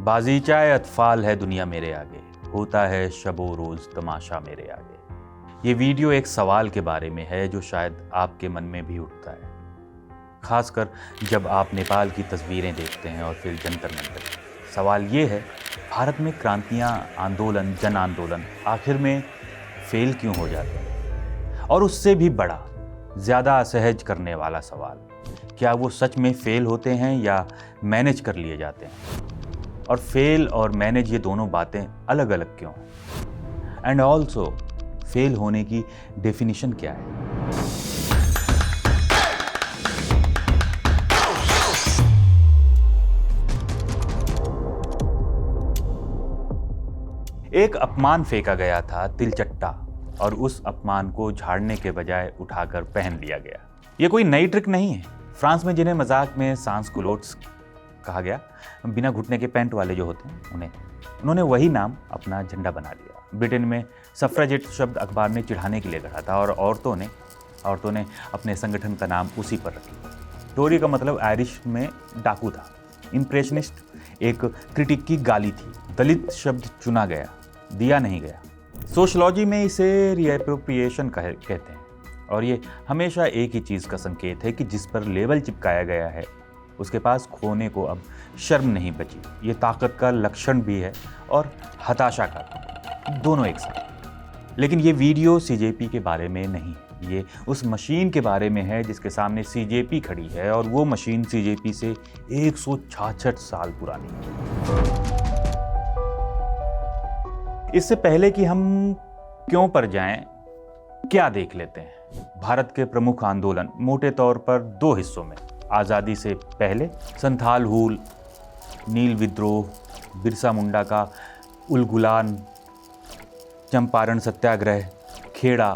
बाजीचाए अतफाल है दुनिया मेरे आगे, होता है शबो रोज़ तमाशा मेरे आगे। ये वीडियो एक सवाल के बारे में है जो शायद आपके मन में भी उठता है, खासकर जब आप नेपाल की तस्वीरें देखते हैं और फिर जंतर मंतर। सवाल ये है, भारत में क्रांतियाँ, आंदोलन, जन आंदोलन आखिर में फेल क्यों हो जाते हैं? और उससे भी बड़ा, ज़्यादा असहज करने वाला सवाल, क्या वो सच में फेल होते हैं या मैनेज कर लिए जाते हैं? और फेल और मैनेज ये दोनों बातें अलग अलग क्यों हैं? एंड ऑल्सो फेल होने की डेफिनेशन क्या है? एक अपमान फेंका गया था तिलचट्टा, और उस अपमान को झाड़ने के बजाय उठाकर पहन लिया गया। ये कोई नई ट्रिक नहीं है। फ्रांस में जिन्हें मजाक में सांस कुलोट्स कहा गया, बिना घुटने के पैंट वाले जो होते हैं उन्होंने वही नाम अपना झंडा बना लिया। ब्रिटेन में सफ्रेजेट शब्द अखबार ने चिढ़ाने के लिए गढ़ा था और औरतों ने अपने संगठन का नाम उसी पर रख लिया। टोरी का मतलब आयरिश में डाकू था। इम्प्रेशनिस्ट एक क्रिटिक की गाली थी। दलित शब्द चुना गया, दिया नहीं गया। सोशलॉजी में इसे रीएप्रोप्रिएशन कहते हैं, और ये हमेशा एक ही चीज़ का संकेत है कि जिस पर लेबल चिपकाया गया है उसके पास खोने को अब शर्म नहीं बची। ये ताकत का लक्षण भी है और हताशा का, दोनों एक साथ। लेकिन ये वीडियो सीजेपी के बारे में नहीं, ये उस मशीन के बारे में है जिसके सामने सीजेपी खड़ी है, और वो मशीन सीजेपी से 166 साल पुरानी है। इससे पहले कि हम क्यों पर जाएं, क्या देख लेते हैं। भारत के प्रमुख आंदोलन मोटे तौर पर दो हिस्सों में, आज़ादी से पहले संथाल हूल, नील विद्रोह, बिरसा मुंडा का Ulgulan, Champaran Satyagraha, Kheda,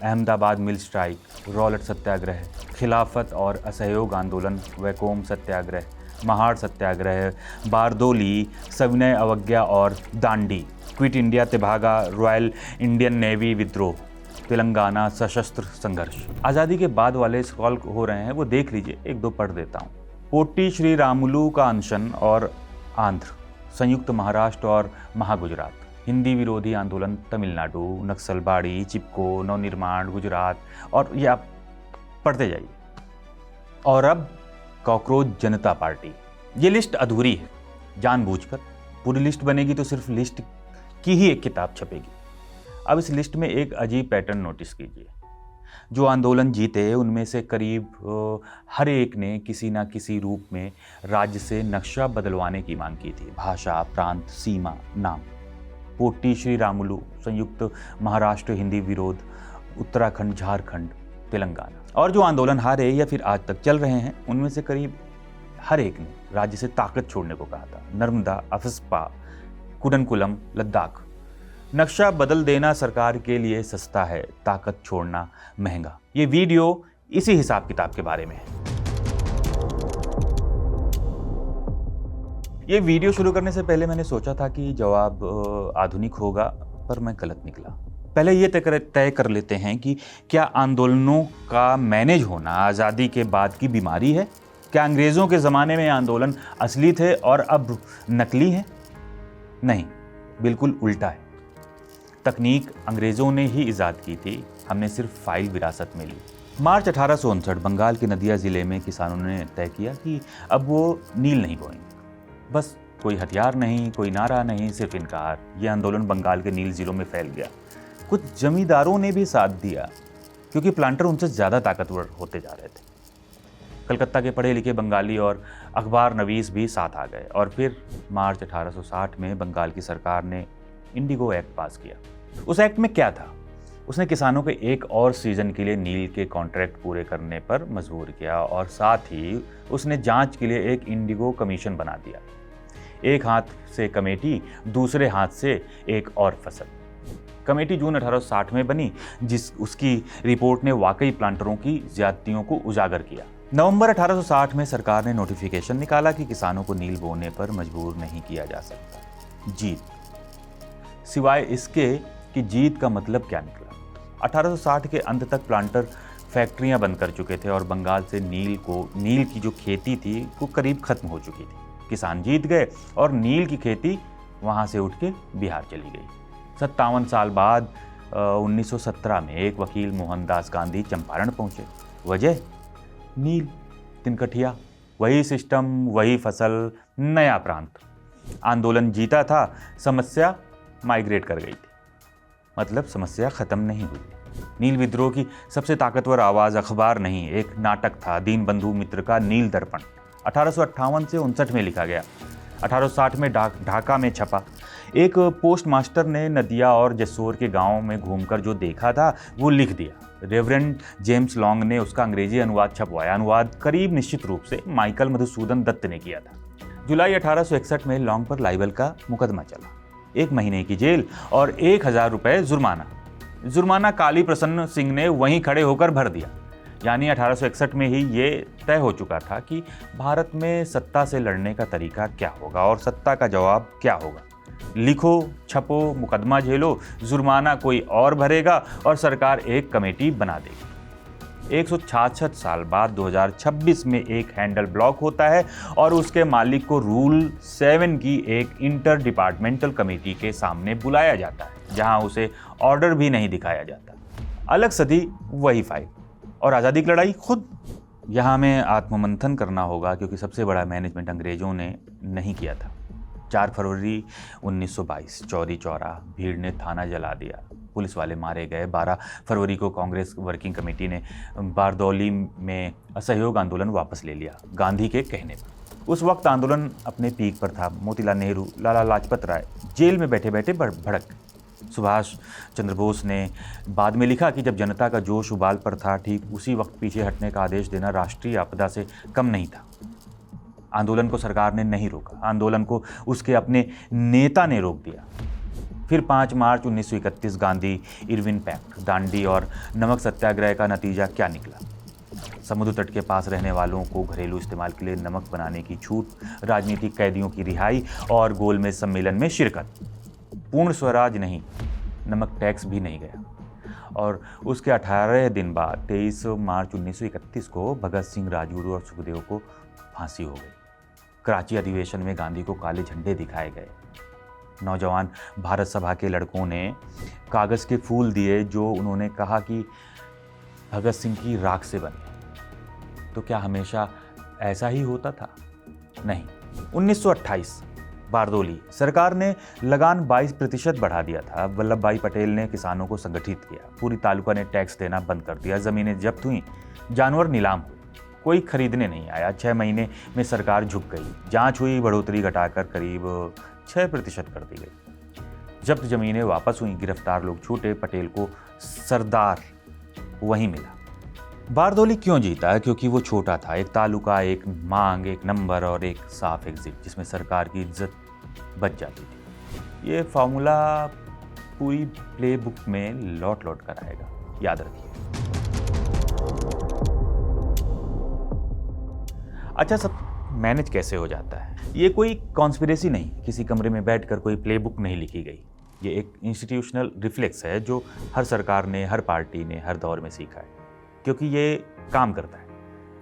Ahmedabad mill strike, Rowlatt Satyagraha, Khilafat और असहयोग आंदोलन, वैकोम सत्याग्रह, महाड़ सत्याग्रह, बारदोली, सविनय अवज्ञा और Dandi, quit India Tebhaga, royal Indian navy विद्रोह, तेलंगाना सशस्त्र संघर्ष। आज़ादी के बाद वाले स्क्रॉल हो रहे हैं, वो देख लीजिए, एक दो पढ़ देता हूँ। पोट्टी श्री रामुलू का अनशन और आंध्र, संयुक्त महाराष्ट्र और महागुजरात, हिंदी विरोधी आंदोलन तमिलनाडु, नक्सलबाड़ी, चिपको, नवनिर्माण गुजरात, और ये आप पढ़ते जाइए। और अब कॉकरोच जनता पार्टी। ये लिस्ट अधूरी है, जानबूझकर। पूरी लिस्ट बनेगी तो सिर्फ लिस्ट की ही एक किताब छपेगी। अब इस लिस्ट में एक अजीब पैटर्न नोटिस कीजिए। जो आंदोलन जीते उनमें से करीब हर एक ने किसी ना किसी रूप में राज्य से नक्शा बदलवाने की मांग की थी। भाषा, प्रांत, सीमा, नाम। पोट्टी श्री रामुलू, संयुक्त महाराष्ट्र हिंदी विरोध, उत्तराखंड, झारखंड, तेलंगाना। और जो आंदोलन हारे या फिर आज तक चल रहे हैं, उनमें से करीब हर एक ने राज्य से ताकत छोड़ने को कहा था। नर्मदा, अफस्पा, कुडनकुलम, लद्दाख। नक्शा बदल देना सरकार के लिए सस्ता है, ताकत छोड़ना महंगा। ये वीडियो इसी हिसाब किताब के बारे में है। ये वीडियो शुरू करने से पहले मैंने सोचा था कि जवाब आधुनिक होगा, पर मैं गलत निकला। पहले ये तय कर लेते हैं कि क्या आंदोलनों का मैनेज होना आज़ादी के बाद की बीमारी है? क्या अंग्रेज़ों के ज़माने में आंदोलन असली थे और अब नकली हैं? नहीं, बिल्कुल उल्टा है। तकनीक अंग्रेज़ों ने ही ईजाद की थी, हमने सिर्फ फाइल विरासत में ली। मार्च 1859 बंगाल के नदिया ज़िले में किसानों ने तय किया कि अब वो नील नहीं बोएंगे। बस कोई हथियार नहीं, कोई नारा नहीं, सिर्फ इनकार। ये आंदोलन बंगाल के नील ज़िलों में फैल गया। कुछ जमींदारों ने भी साथ दिया, क्योंकि प्लांटर उनसे ज़्यादा ताकतवर होते जा रहे थे। कलकत्ता के पढ़े लिखे बंगाली और अखबार नवीस भी साथ आ गए। और फिर मार्च 1860 में बंगाल की सरकार ने इंडिगो एक्ट पास किया। उस एक्ट में क्या था? उसने किसानों को एक और सीजन के लिए नील के कॉन्ट्रैक्ट पूरे करने पर मजबूर किया, और साथ ही उसने जांच के लिए एक इंडिगो कमीशन बना दिया। एक हाथ से कमेटी, दूसरे हाथ से एक और फसल। कमेटी जून 1860 में बनी, उसकी रिपोर्ट ने वाकई प्लांटरों की ज्यादतियों को उजागर किया। नवंबर 1860 में सरकार ने नोटिफिकेशन निकाला कि किसानों को नील बोने पर मजबूर नहीं किया जा सकता। जीत। सिवाय इसके कि जीत का मतलब क्या निकला? 1860 के अंत तक प्लांटर फैक्ट्रियां बंद कर चुके थे और बंगाल से नील की जो खेती थी वो करीब खत्म हो चुकी थी। किसान जीत गए और नील की खेती वहाँ से उठ के बिहार चली गई। 57 साल बाद 1917 में एक वकील मोहनदास गांधी चंपारण पहुँचे। वजह नील, तिनकठिया, वही सिस्टम, वही फसल, नया प्रांत। आंदोलन जीता था, समस्या माइग्रेट कर गई थी। मतलब समस्या खत्म नहीं हुई। नील विद्रोह की सबसे ताकतवर आवाज़ अखबार नहीं, एक नाटक था, दीनबंधु मित्र का नील दर्पण। 1858 से 59 में लिखा गया। 1860 में ढाका में छपा। एक पोस्ट मास्टर ने नदिया और जसोर के गांव में घूमकर जो देखा था वो लिख दिया। रेवरेंड जेम्स लॉन्ग ने उसका अंग्रेजी अनुवाद छपवाया। अनुवाद करीब निश्चित रूप से माइकल मधुसूदन दत्त ने किया था। जुलाई 1861 में लॉन्ग पर लाइबल का मुकदमा चला। 1 महीने की जेल और 1000 रुपये जुर्माना काली प्रसन्न सिंह ने वहीं खड़े होकर भर दिया। यानी 1861 में ही ये तय हो चुका था कि भारत में सत्ता से लड़ने का तरीका क्या होगा और सत्ता का जवाब क्या होगा। लिखो, छपो, मुकदमा झेलो, जुर्माना कोई और भरेगा और सरकार एक कमेटी बना देगी। 166 साल बाद 2026 में एक हैंडल ब्लॉक होता है और उसके मालिक को रूल 7 की एक इंटर डिपार्टमेंटल कमेटी के सामने बुलाया जाता है, जहां उसे ऑर्डर भी नहीं दिखाया जाता। अलग सदी वही फाइल और आज़ादी की लड़ाई खुद। यहाँ हमें आत्ममंथन करना होगा क्योंकि सबसे बड़ा मैनेजमेंट अंग्रेज़ों ने नहीं किया था। 4 फरवरी 1922 चौरी चौरा, भीड़ ने थाना जला दिया, पुलिस वाले मारे गए। 12 फरवरी को कांग्रेस वर्किंग कमेटी ने बारदौली में असहयोग आंदोलन वापस ले लिया, गांधी के कहने पर। उस वक्त आंदोलन अपने पीक पर था। मोतीलाल नेहरू, लाला लाजपत राय जेल में बैठे बैठे भड़क। सुभाष चंद्र बोस ने बाद में लिखा कि जब जनता का जोश उबाल पर था, ठीक उसी वक्त पीछे हटने का आदेश देना राष्ट्रीय आपदा से कम नहीं था। आंदोलन को सरकार ने नहीं रोका, आंदोलन को उसके अपने नेता ने रोक दिया। फिर 5 मार्च 1931 गांधी इरविन पैक्ट, दांडी और नमक सत्याग्रह का नतीजा क्या निकला? समुद्र तट के पास रहने वालों को घरेलू इस्तेमाल के लिए नमक बनाने की छूट, राजनीतिक कैदियों की रिहाई और गोलमेज सम्मेलन में शिरकत। पूर्ण स्वराज नहीं, नमक टैक्स भी नहीं गया। और उसके 18 दिन बाद 23 मार्च 1931 को भगत सिंह, राजगुरु और सुखदेव को फांसी हो गई। कराची अधिवेशन में गांधी को काले झंडे दिखाए गए। नौजवान भारत सभा के लड़कों ने कागज़ के फूल दिए जो उन्होंने कहा कि भगत सिंह की राख से बने। तो क्या हमेशा ऐसा ही होता था? नहीं। 1928 बारदौली, सरकार ने लगान 22% बढ़ा दिया था। वल्लभ भाई पटेल ने किसानों को संगठित किया। पूरी तालुका ने टैक्स देना बंद कर दिया। ज़मीनें जब्त हुई, जानवर नीलाम हुए, कोई खरीदने नहीं आया। 6 महीने में सरकार झुक गई। जांच हुई, बढ़ोतरी घटाकर करीब 6% कर दी गई। जब्त जमीनें वापस हुई, गिरफ्तार लोग छूटे। पटेल को सरदार वहीं मिला। बारदौली क्यों जीता? क्योंकि वो छोटा था, एक तालुका, एक मांग, एक नंबर और एक साफ एग्जिट जिसमें सरकार की इज्जत बच जाती थी। ये फार्मूला पूरी प्ले बुक में लौट कर आएगा, याद रखिए। अच्छा, सब मैनेज कैसे हो जाता है? ये कोई कॉन्स्पिरेसी नहीं, किसी कमरे में बैठकर कोई प्लेबुक नहीं लिखी गई। ये एक इंस्टीट्यूशनल रिफ्लेक्स है जो हर सरकार ने, हर पार्टी ने हर दौर में सीखा है, क्योंकि ये काम करता है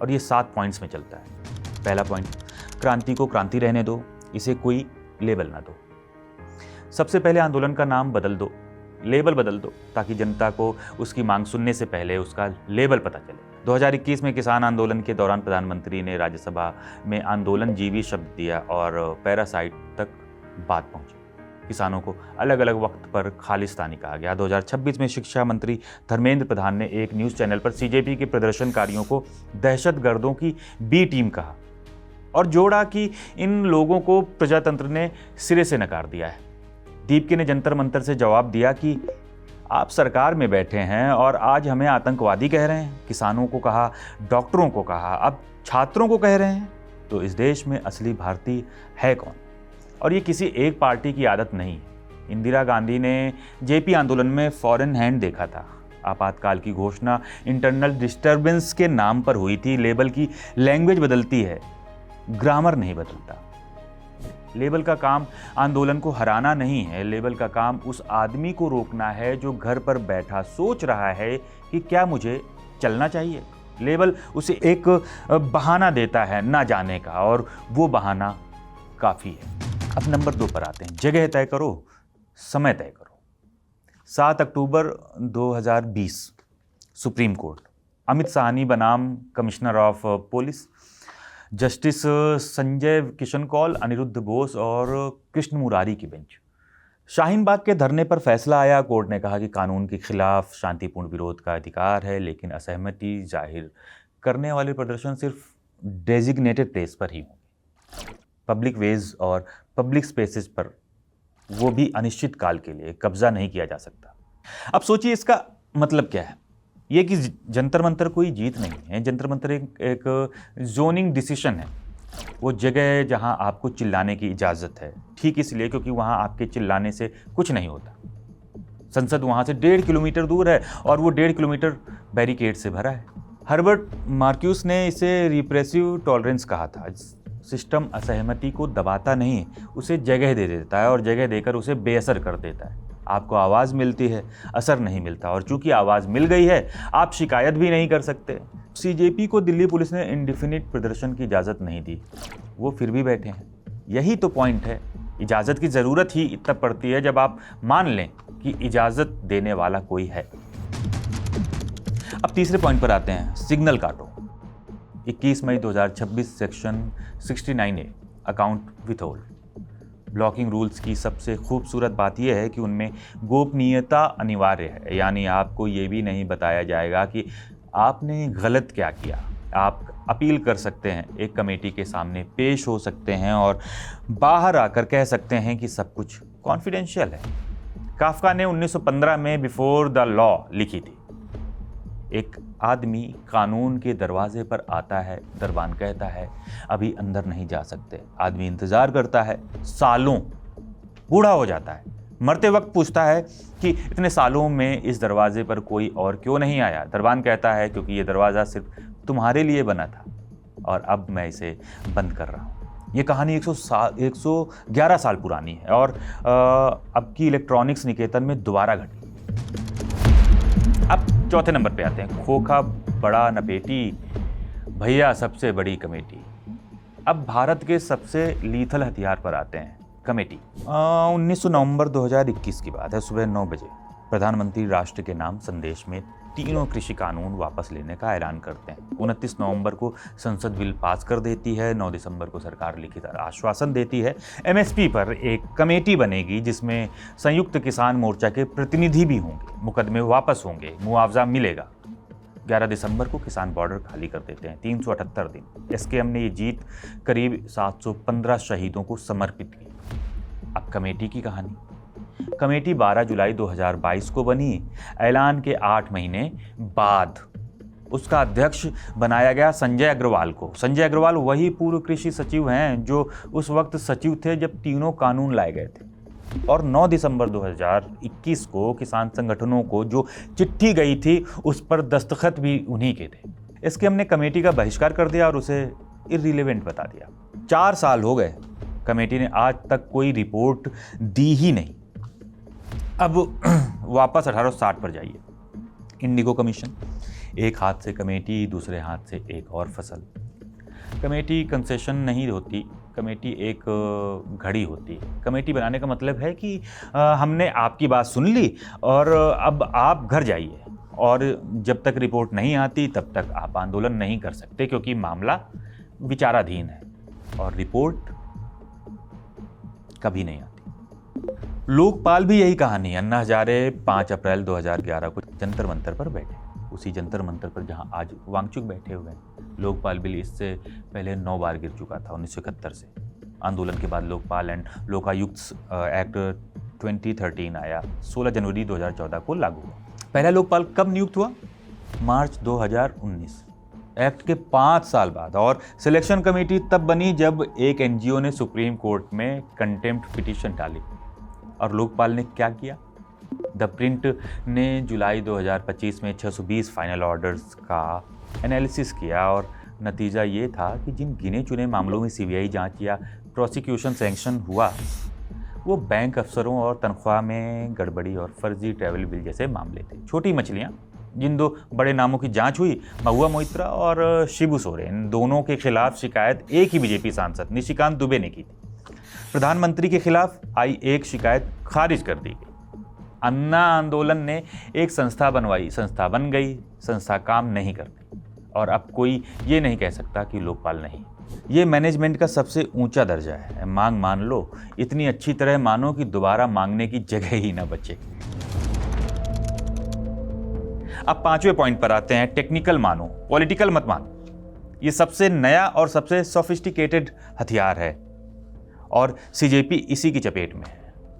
और ये 7 पॉइंट्स में चलता है। पहला पॉइंट, क्रांति को क्रांति रहने दो, इसे कोई लेबल ना दो। सबसे पहले आंदोलन का नाम बदल दो, लेबल बदल दो, ताकि जनता को उसकी मांग सुनने से पहले उसका लेबल पता चले। 2021 में किसान आंदोलन के दौरान प्रधानमंत्री ने राज्यसभा में आंदोलन जीवी शब्द दिया और पैरासाइट तक बात पहुंची। किसानों को अलग अलग वक्त पर खालिस्तानी कहा गया। 2026 में शिक्षा मंत्री धर्मेंद्र प्रधान ने एक न्यूज़ चैनल पर सीजेपी के प्रदर्शनकारियों को दहशतगर्दों की बी टीम कहा और जोड़ा कि इन लोगों को प्रजातंत्र ने सिरे से नकार दिया है। दीपके ने जंतर मंतर से जवाब दिया कि आप सरकार में बैठे हैं और आज हमें आतंकवादी कह रहे हैं। किसानों को कहा, डॉक्टरों को कहा, अब छात्रों को कह रहे हैं। तो इस देश में असली भारतीय है कौन? और ये किसी एक पार्टी की आदत नहीं है। इंदिरा गांधी ने जेपी आंदोलन में फॉरेन हैंड देखा था। आपातकाल की घोषणा इंटरनल डिस्टर्बेंस के नाम पर हुई थी। लेबल की लैंग्वेज बदलती है, ग्रामर नहीं बदलता। लेबल का काम आंदोलन को हराना नहीं है, लेबल का काम उस आदमी को रोकना है जो घर पर बैठा सोच रहा है कि क्या मुझे चलना चाहिए। लेबल उसे एक बहाना देता है ना जाने का, और वो बहाना काफ़ी है। अब नंबर 2 पर आते हैं। जगह तय करो, समय तय करो। 7 अक्टूबर 2020 सुप्रीम कोर्ट, अमित साहनी बनाम commissioner of police, justice Sanjay Kishan Kaul, Aniruddha Bose और कृष्ण मुरारी की बेंच। शाहीन बाग के धरने पर फैसला आया। कोर्ट ने कहा कि कानून के खिलाफ शांतिपूर्ण विरोध का अधिकार है, लेकिन असहमति जाहिर करने वाले प्रदर्शन सिर्फ डेजिग्नेटेड प्लेस पर ही होंगे। पब्लिक वेज और पब्लिक स्पेसेस पर, वो भी अनिश्चित काल के लिए, कब्जा नहीं किया जा सकता। अब सोचिए इसका मतलब क्या है। ये कि जंतर मंतर कोई जीत नहीं है। जंतर मंतर एक जोनिंग डिसीजन है। वो जगह जहां आपको चिल्लाने की इजाज़त है, ठीक इसलिए क्योंकि वहां आपके चिल्लाने से कुछ नहीं होता। संसद वहां से 1.5 किलोमीटर दूर है और वो 1.5 किलोमीटर बैरिकेड से भरा है। हर्बर्ट मार्क्यूस ने इसे रिप्रेसिव टॉलरेंस कहा था। सिस्टम असहमति को दबाता नहीं, उसे जगह दे देता है और जगह देकर उसे बेअसर कर देता है। आपको आवाज़ मिलती है, असर नहीं मिलता, और चूंकि आवाज़ मिल गई है, आप शिकायत भी नहीं कर सकते। सीजेपी को दिल्ली पुलिस ने इंडिफिनिट प्रदर्शन की इजाज़त नहीं दी, वो फिर भी बैठे हैं। यही तो पॉइंट है। इजाज़त की ज़रूरत ही तब पड़ती है जब आप मान लें कि इजाज़त देने वाला कोई है। अब तीसरे पॉइंट पर आते हैं, सिग्नल काटो। 21 मई 2026 section 69A account withhold. Blocking rules की सबसे खूबसूरत बात यह है कि उनमें गोपनीयता अनिवार्य है, यानी आपको ये भी नहीं बताया जाएगा कि आपने गलत क्या किया। आप अपील कर सकते हैं, एक कमेटी के सामने पेश हो सकते हैं और बाहर आकर कह सकते हैं कि सब कुछ कॉन्फिडेंशियल है। काफ्का ने 1915 में बिफोर द लॉ लिखी थी। एक आदमी कानून के दरवाजे पर आता है, दरबान कहता है अभी अंदर नहीं जा सकते। आदमी इंतज़ार करता है, सालों, बूढ़ा हो जाता है, मरते वक्त पूछता है कि इतने सालों में इस दरवाजे पर कोई और क्यों नहीं आया। दरबान कहता है क्योंकि ये दरवाज़ा सिर्फ तुम्हारे लिए बना था और अब मैं इसे बंद कर रहा हूँ। ये कहानी 111 साल पुरानी है और अब की इलेक्ट्रॉनिक्स निकेतन में दोबारा घटी। अब चौथे नंबर पे आते हैं, खोखा बड़ा नपेटी, भैया सबसे बड़ी कमेटी। अब भारत के सबसे लीथल हथियार पर आते हैं, कमेटी। 19 नवंबर 2021 की बात है। सुबह 9 बजे प्रधानमंत्री राष्ट्र के नाम संदेश में तीनों कृषि कानून वापस लेने का ऐलान करते हैं। 29 नवंबर को संसद बिल पास कर देती है। 9 दिसंबर को सरकार लिखित आश्वासन देती है। एमएसपी पर एक कमेटी बनेगी जिसमें संयुक्त किसान मोर्चा के प्रतिनिधि भी होंगे, मुकदमे वापस होंगे, मुआवजा मिलेगा। 11 दिसंबर को किसान बॉर्डर खाली कर देते हैं। 378 दिन एसकेएम ने ये जीत करीब 715 शहीदों को समर्पित की। अब कमेटी की कहानी। कमेटी 12 जुलाई 2022 को बनी। ऐलान के 8 महीने बाद उसका अध्यक्ष बनाया गया संजय अग्रवाल को। संजय अग्रवाल वही पूर्व कृषि सचिव हैं जो उस वक्त सचिव थे जब तीनों कानून लाए गए थे। और 9 दिसंबर 2021 को किसान संगठनों को जो चिट्ठी गई थी उस पर दस्तखत भी उन्हीं के थे। इसके हमने कमेटी का बहिष्कार कर दिया और उसे इर्रिलेवेंट बता दिया। 4 साल हो गए, कमेटी ने आज तक कोई रिपोर्ट दी ही नहीं। अब वापस 1860 पर जाइए। इंडिगो कमीशन, एक हाथ से कमेटी, दूसरे हाथ से एक और फसल। कमेटी कंसेशन नहीं होती, कमेटी एक घड़ी होती है। कमेटी बनाने का मतलब है कि हमने आपकी बात सुन ली और अब आप घर जाइए, और जब तक रिपोर्ट नहीं आती तब तक आप आंदोलन नहीं कर सकते, क्योंकि मामला विचाराधीन है और रिपोर्ट कभी नहीं आती। लोकपाल भी यही कहानी। अन्ना हजारे 5 अप्रैल 2011 को जंतर मंतर पर बैठे, उसी जंतर मंतर पर जहां आज वांगचुक बैठे हुए हैं। लोकपाल बिल इससे पहले 9 बार गिर चुका था 1971 से। आंदोलन के बाद लोकपाल एंड लोकायुक्त एक्ट 2013 आया। 16 जनवरी 2014 को लागू हुआ। पहला लोकपाल कब नियुक्त हुआ? मार्च 2019, एक्ट के 5 साल बाद। और सिलेक्शन कमेटी तब बनी जब एक एनजीओ ने सुप्रीम कोर्ट में कंटेम्प्ट पिटीशन डाली। और लोकपाल ने क्या किया? द प्रिंट ने जुलाई 2025 में 620 फाइनल ऑर्डर्स का एनालिसिस किया और नतीजा ये था कि जिन गिने चुने मामलों में सीबीआई जांच या प्रोसिक्यूशन सैंक्शन हुआ वो बैंक अफसरों और तनख्वाह में गड़बड़ी और फर्जी ट्रैवल बिल जैसे मामले थे। छोटी मछलियाँ, जिन 2 बड़े नामों की जांच हुई, महुआ मोइत्रा और शिबू सोरेन, दोनों के खिलाफ शिकायत एक ही बीजेपी सांसद निशिकांत दुबे ने की थी। प्रधानमंत्री के खिलाफ आई एक शिकायत खारिज कर दी गई। अन्ना आंदोलन ने एक संस्था बनवाई, संस्था बन गई, संस्था काम नहीं करती और अब कोई ये नहीं कह सकता कि लोकपाल नहीं। ये मैनेजमेंट का सबसे ऊंचा दर्जा है। मांग मान लो, इतनी अच्छी तरह मानो कि दोबारा मांगने की जगह ही ना बचे। अब 5वें पॉइंट पर आते हैं, टेक्निकल मानो, पॉलिटिकल मत मानो। ये सबसे नया और सबसे सोफिस्टिकेटेड हथियार है और सीजेपी इसी की चपेट में है।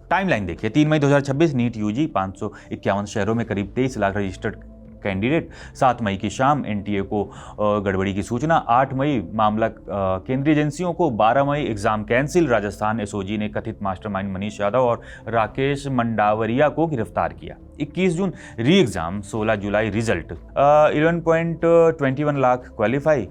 टाइमलाइन देखिए, 3 मई 2026 नीट यूजी 551 शहरों में करीब 23 लाख रजिस्टर्ड कैंडिडेट। 7 मई की शाम एनटीए को गड़बड़ी की सूचना। 8 मई मामला केंद्रीय एजेंसियों को। 12 मई एग्जाम कैंसिल। राजस्थान एसओजी ने कथित मास्टरमाइंड मनीष यादव और राकेश मंडावरिया को गिरफ्तार किया। 21 जून री एग्जाम। 16 जुलाई रिजल्ट। 11.21 लाख क्वालिफाई।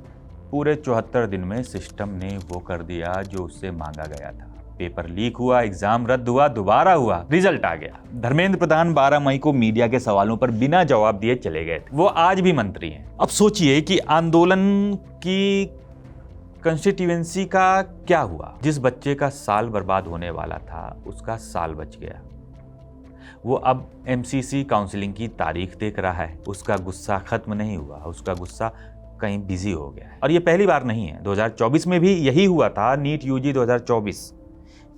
पूरे 74 दिन में सिस्टम ने वो कर दिया जो उससे मांगा गया था। पेपर लीक हुआ, एग्जाम रद्द हुआ, दोबारा हुआ, रिजल्ट आ गया। धर्मेंद्र प्रधान 12 मई को मीडिया के सवालों पर बिना जवाब दिए चले गए थे। वो आज भी मंत्री हैं। अब सोचिए कि आंदोलन की कंस्टिट्यूएंसी का क्या हुआ। जिस बच्चे का साल बर्बाद होने वाला था उसका साल बच गया। वो अब एमसीसी काउंसलिंग की तारीख देख रहा है। उसका गुस्सा खत्म नहीं हुआ, उसका गुस्सा कहीं बिजी हो गया है। और ये पहली बार नहीं है, 2024 में भी यही हुआ था। नीट यूजी 2024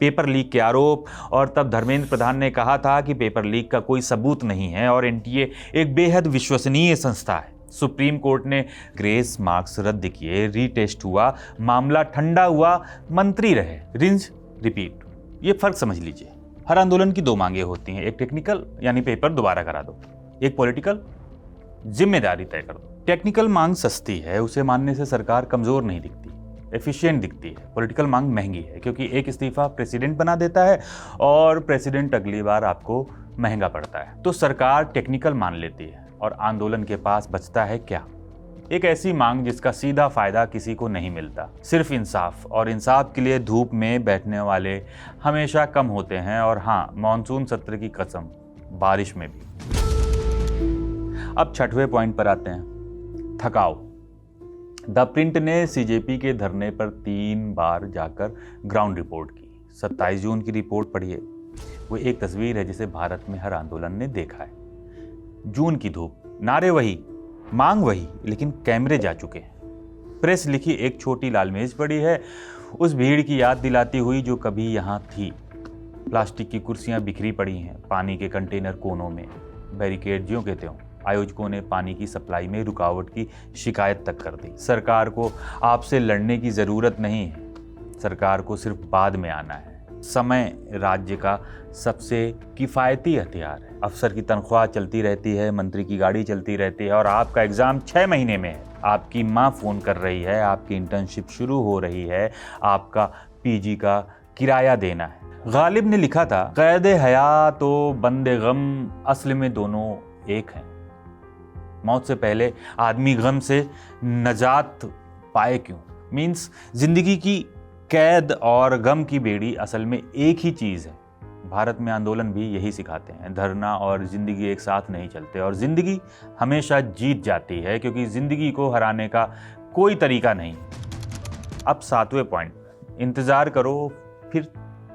पेपर लीक के आरोप, और तब धर्मेंद्र प्रधान ने कहा था कि पेपर लीक का कोई सबूत नहीं है और एनटीए एक बेहद विश्वसनीय संस्था है। सुप्रीम कोर्ट ने ग्रेस मार्क्स रद्द किए, रीटेस्ट हुआ, मामला ठंडा हुआ, मंत्री रहे। Rinse repeat. ये फर्क समझ लीजिए। हर आंदोलन की 2 मांगे होती हैं, एक टेक्निकल यानी पेपर दोबारा करा दो, एक पॉलिटिकल जिम्मेदारी तय कर दो। टेक्निकल मांग सस्ती है, उसे मानने से सरकार कमजोर नहीं दिखती, एफिशिएंट दिखती है। पॉलिटिकल मांग महंगी है क्योंकि एक इस्तीफा प्रेसिडेंट बना देता है और प्रेसिडेंट अगली बार आपको महंगा पड़ता है। तो सरकार टेक्निकल मान लेती है और आंदोलन के पास बचता है क्या? एक ऐसी मांग जिसका सीधा फायदा किसी को नहीं मिलता, सिर्फ इंसाफ। और इंसाफ के लिए धूप में बैठने वाले हमेशा कम होते हैं। और हाँ, मॉनसून सत्र की कसम, बारिश में भी। अब 6वें पॉइंट पर आते हैं, थकाओ। द प्रिंट ने सीजेपी के धरने पर 3 बार जाकर ग्राउंड रिपोर्ट की। 27 जून की रिपोर्ट पढ़िए। वो एक तस्वीर है जिसे भारत में हर आंदोलन ने देखा है। जून की धूप, नारे वही, मांग वही, लेकिन कैमरे जा चुके हैं। प्रेस लिखी एक छोटी लाल मेज पड़ी है, उस भीड़ की याद दिलाती हुई जो कभी यहाँ थी। प्लास्टिक की कुर्सियां बिखरी पड़ी हैं, पानी के कंटेनर कोनों में, बैरिकेड ज्यों के त्यों। आयोजकों ने पानी की सप्लाई में रुकावट की शिकायत तक कर दी। सरकार को आपसे लड़ने की जरूरत नहीं है, सरकार को सिर्फ बाद में आना है। समय राज्य का सबसे किफ़ायती हथियार है। अफसर की तनख्वाह चलती रहती है, मंत्री की गाड़ी चलती रहती है और आपका एग्जाम 6 महीने में है। आपकी माँ फ़ोन कर रही है, आपकी इंटर्नशिप शुरू हो रही है, आपका पीजी का किराया देना है। गालिब ने लिखा था, क़ैद हयात तो बंदे गम असल में दोनों एक हैं। मौत से पहले आदमी गम से नजात पाए क्यों? मीन्स जिंदगी की कैद और गम की बेड़ी असल में एक ही चीज़ है। भारत में आंदोलन भी यही सिखाते हैं, धरना और ज़िंदगी एक साथ नहीं चलते और ज़िंदगी हमेशा जीत जाती है क्योंकि ज़िंदगी को हराने का कोई तरीका नहीं। अब 7वें पॉइंट, इंतज़ार करो फिर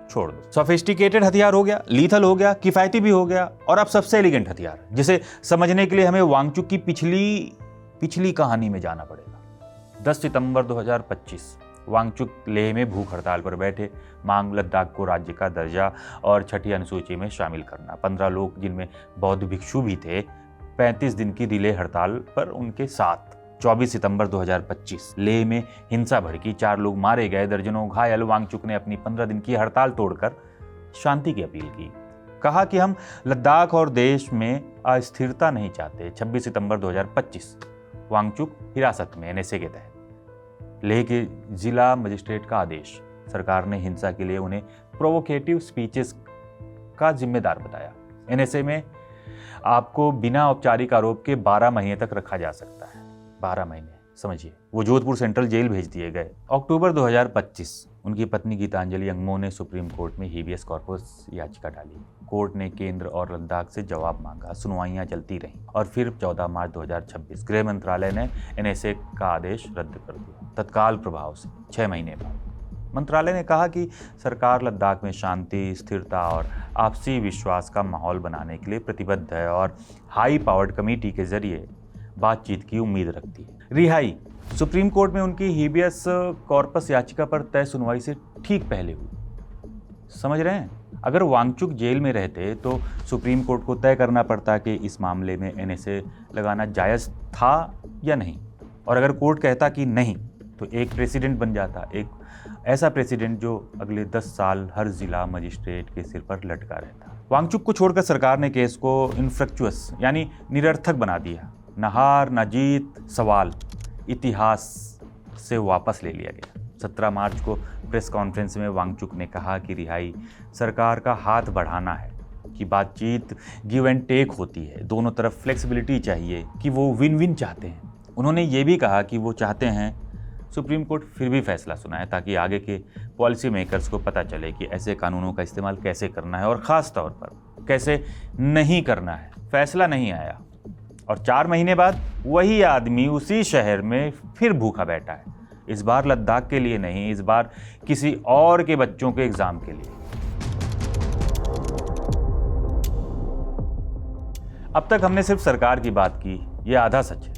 छोड़ दो। सोफिस्टिकेटेड हथियार हो गया, लीथल हो गया, किफ़ायती भी हो गया और अब सबसे एलिगेंट हथियार, जिसे समझने के लिए हमें वांगचुक की पिछली कहानी में जाना पड़ेगा। 10 सितंबर 2025 वांगचुक लेह में भूख हड़ताल पर बैठे। मांग लद्दाख को राज्य का दर्जा और 6ठी अनुसूची में शामिल करना। 15 लोग जिनमें बौद्ध भिक्षु भी थे 35 दिन की रिले हड़ताल पर उनके साथ। 24 सितंबर 2025 लेह में हिंसा भड़की, 4 लोग मारे गए, दर्जनों घायल। वांगचुक ने अपनी 15 दिन की हड़ताल तोड़कर शांति की अपील की। कहा कि हम लद्दाख और देश में अस्थिरता नहीं चाहते। 26 सितंबर 2025 वांगचुक हिरासत में एनएसए के तहत। लेह के जिला मजिस्ट्रेट का आदेश। सरकार ने हिंसा के लिए उन्हें प्रोवोकेटिव स्पीचेस का जिम्मेदार बताया। एनएसए में आपको बिना औपचारिक आरोप के 12 महीने तक रखा जा सकता है। 12 महीने, समझिए। वो जोधपुर सेंट्रल जेल भेज दिए गए। अक्टूबर 2025 उनकी पत्नी गीतांजलि अंगमो ने सुप्रीम कोर्ट में हेबियस कॉर्पस याचिका डाली। कोर्ट ने केंद्र और लद्दाख से जवाब मांगा। सुनवाइयां चलती रहीं और फिर 14 मार्च 2026 गृह मंत्रालय ने एनएसए का आदेश रद्द कर दिया तत्काल प्रभाव से 6 महीने बाद। मंत्रालय ने कहा कि सरकार लद्दाख में शांति, स्थिरता और आपसी विश्वास का माहौल बनाने के लिए प्रतिबद्ध है और हाई पावर्ड कमेटी के जरिए बातचीत की उम्मीद रखती है। रिहाई सुप्रीम कोर्ट में उनकी हीबियस कॉर्पस याचिका पर तय सुनवाई से ठीक पहले हुई। समझ रहे हैं? अगर वांगचुक जेल में रहते तो सुप्रीम कोर्ट को तय करना पड़ता कि इस मामले में एनएसए लगाना जायज़ था या नहीं, और अगर कोर्ट कहता कि नहीं तो एक प्रेसिडेंट बन जाता, एक ऐसा प्रेसिडेंट जो अगले 10 साल हर जिला मजिस्ट्रेट के सिर पर लटका रहता। वांगचुक को छोड़कर सरकार ने केस को इनफ्रक्चुअस यानी निरर्थक बना दिया। न हार न जीत, सवाल इतिहास से वापस ले लिया गया। 17 मार्च को प्रेस कॉन्फ्रेंस में वांगचुक ने कहा कि रिहाई सरकार का हाथ बढ़ाना है, कि बातचीत गिव एंड टेक होती है, दोनों तरफ फ्लेक्सिबिलिटी चाहिए, कि वो विन विन चाहते हैं। उन्होंने ये भी कहा कि वो चाहते हैं सुप्रीम कोर्ट फिर भी फैसला सुनाए ताकि आगे के पॉलिसी मेकर्स को पता चले कि ऐसे कानूनों का इस्तेमाल कैसे करना है और ख़ास तौर पर कैसे नहीं करना है। फैसला नहीं आया और 4 महीने बाद वही आदमी उसी शहर में फिर भूखा बैठा है। इस बार लद्दाख के लिए नहीं, इस बार किसी और के बच्चों के एग्ज़ाम के लिए। अब तक हमने सिर्फ सरकार की बात की, ये आधा सच है,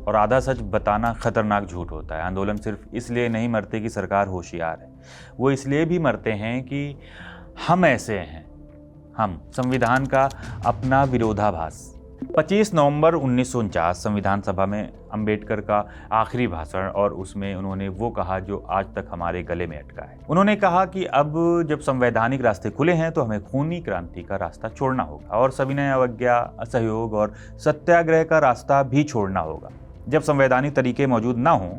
और आधा सच बताना खतरनाक झूठ होता है। आंदोलन सिर्फ इसलिए नहीं मरते कि सरकार होशियार है, वो इसलिए भी मरते हैं कि हम ऐसे हैं। हम संविधान का अपना विरोधाभास। 25 नवंबर 1949 संविधान सभा में अंबेडकर का आखिरी भाषण, और उसमें उन्होंने वो कहा जो आज तक हमारे गले में अटका है। उन्होंने कहा कि अब जब संवैधानिक रास्ते खुले हैं तो हमें खूनी क्रांति का रास्ता छोड़ना होगा और सविनय अवज्ञा, असहयोग और सत्याग्रह का रास्ता भी छोड़ना होगा। जब संवैधानिक तरीके मौजूद ना हों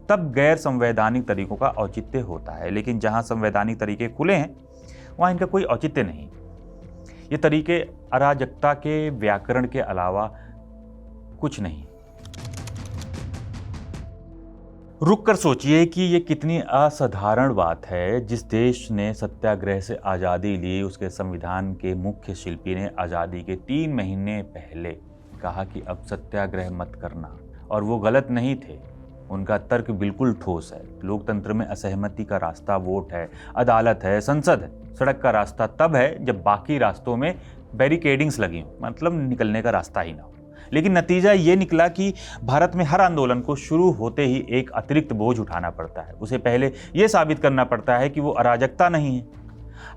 तब गैर संवैधानिक तरीकों का औचित्य होता है, लेकिन जहां संवैधानिक तरीके खुले हैं वहां इनका कोई औचित्य नहीं। ये तरीके अराजकता के व्याकरण के अलावा कुछ नहीं। रुक कर सोचिए कि ये कितनी असाधारण बात है। जिस देश ने सत्याग्रह से आज़ादी ली, उसके संविधान के मुख्य शिल्पी ने आज़ादी के 3 महीने पहले कहा कि अब सत्याग्रह मत करना, और वो गलत नहीं थे। उनका तर्क बिल्कुल ठोस है। लोकतंत्र में असहमति का रास्ता वोट है, अदालत है, संसद है। सड़क का रास्ता तब है जब बाकी रास्तों में बैरिकेडिंग्स लगी हों, मतलब निकलने का रास्ता ही ना हो। लेकिन नतीजा ये निकला कि भारत में हर आंदोलन को शुरू होते ही एक अतिरिक्त बोझ उठाना पड़ता है। उसे पहले ये साबित करना पड़ता है कि वो अराजकता नहीं है।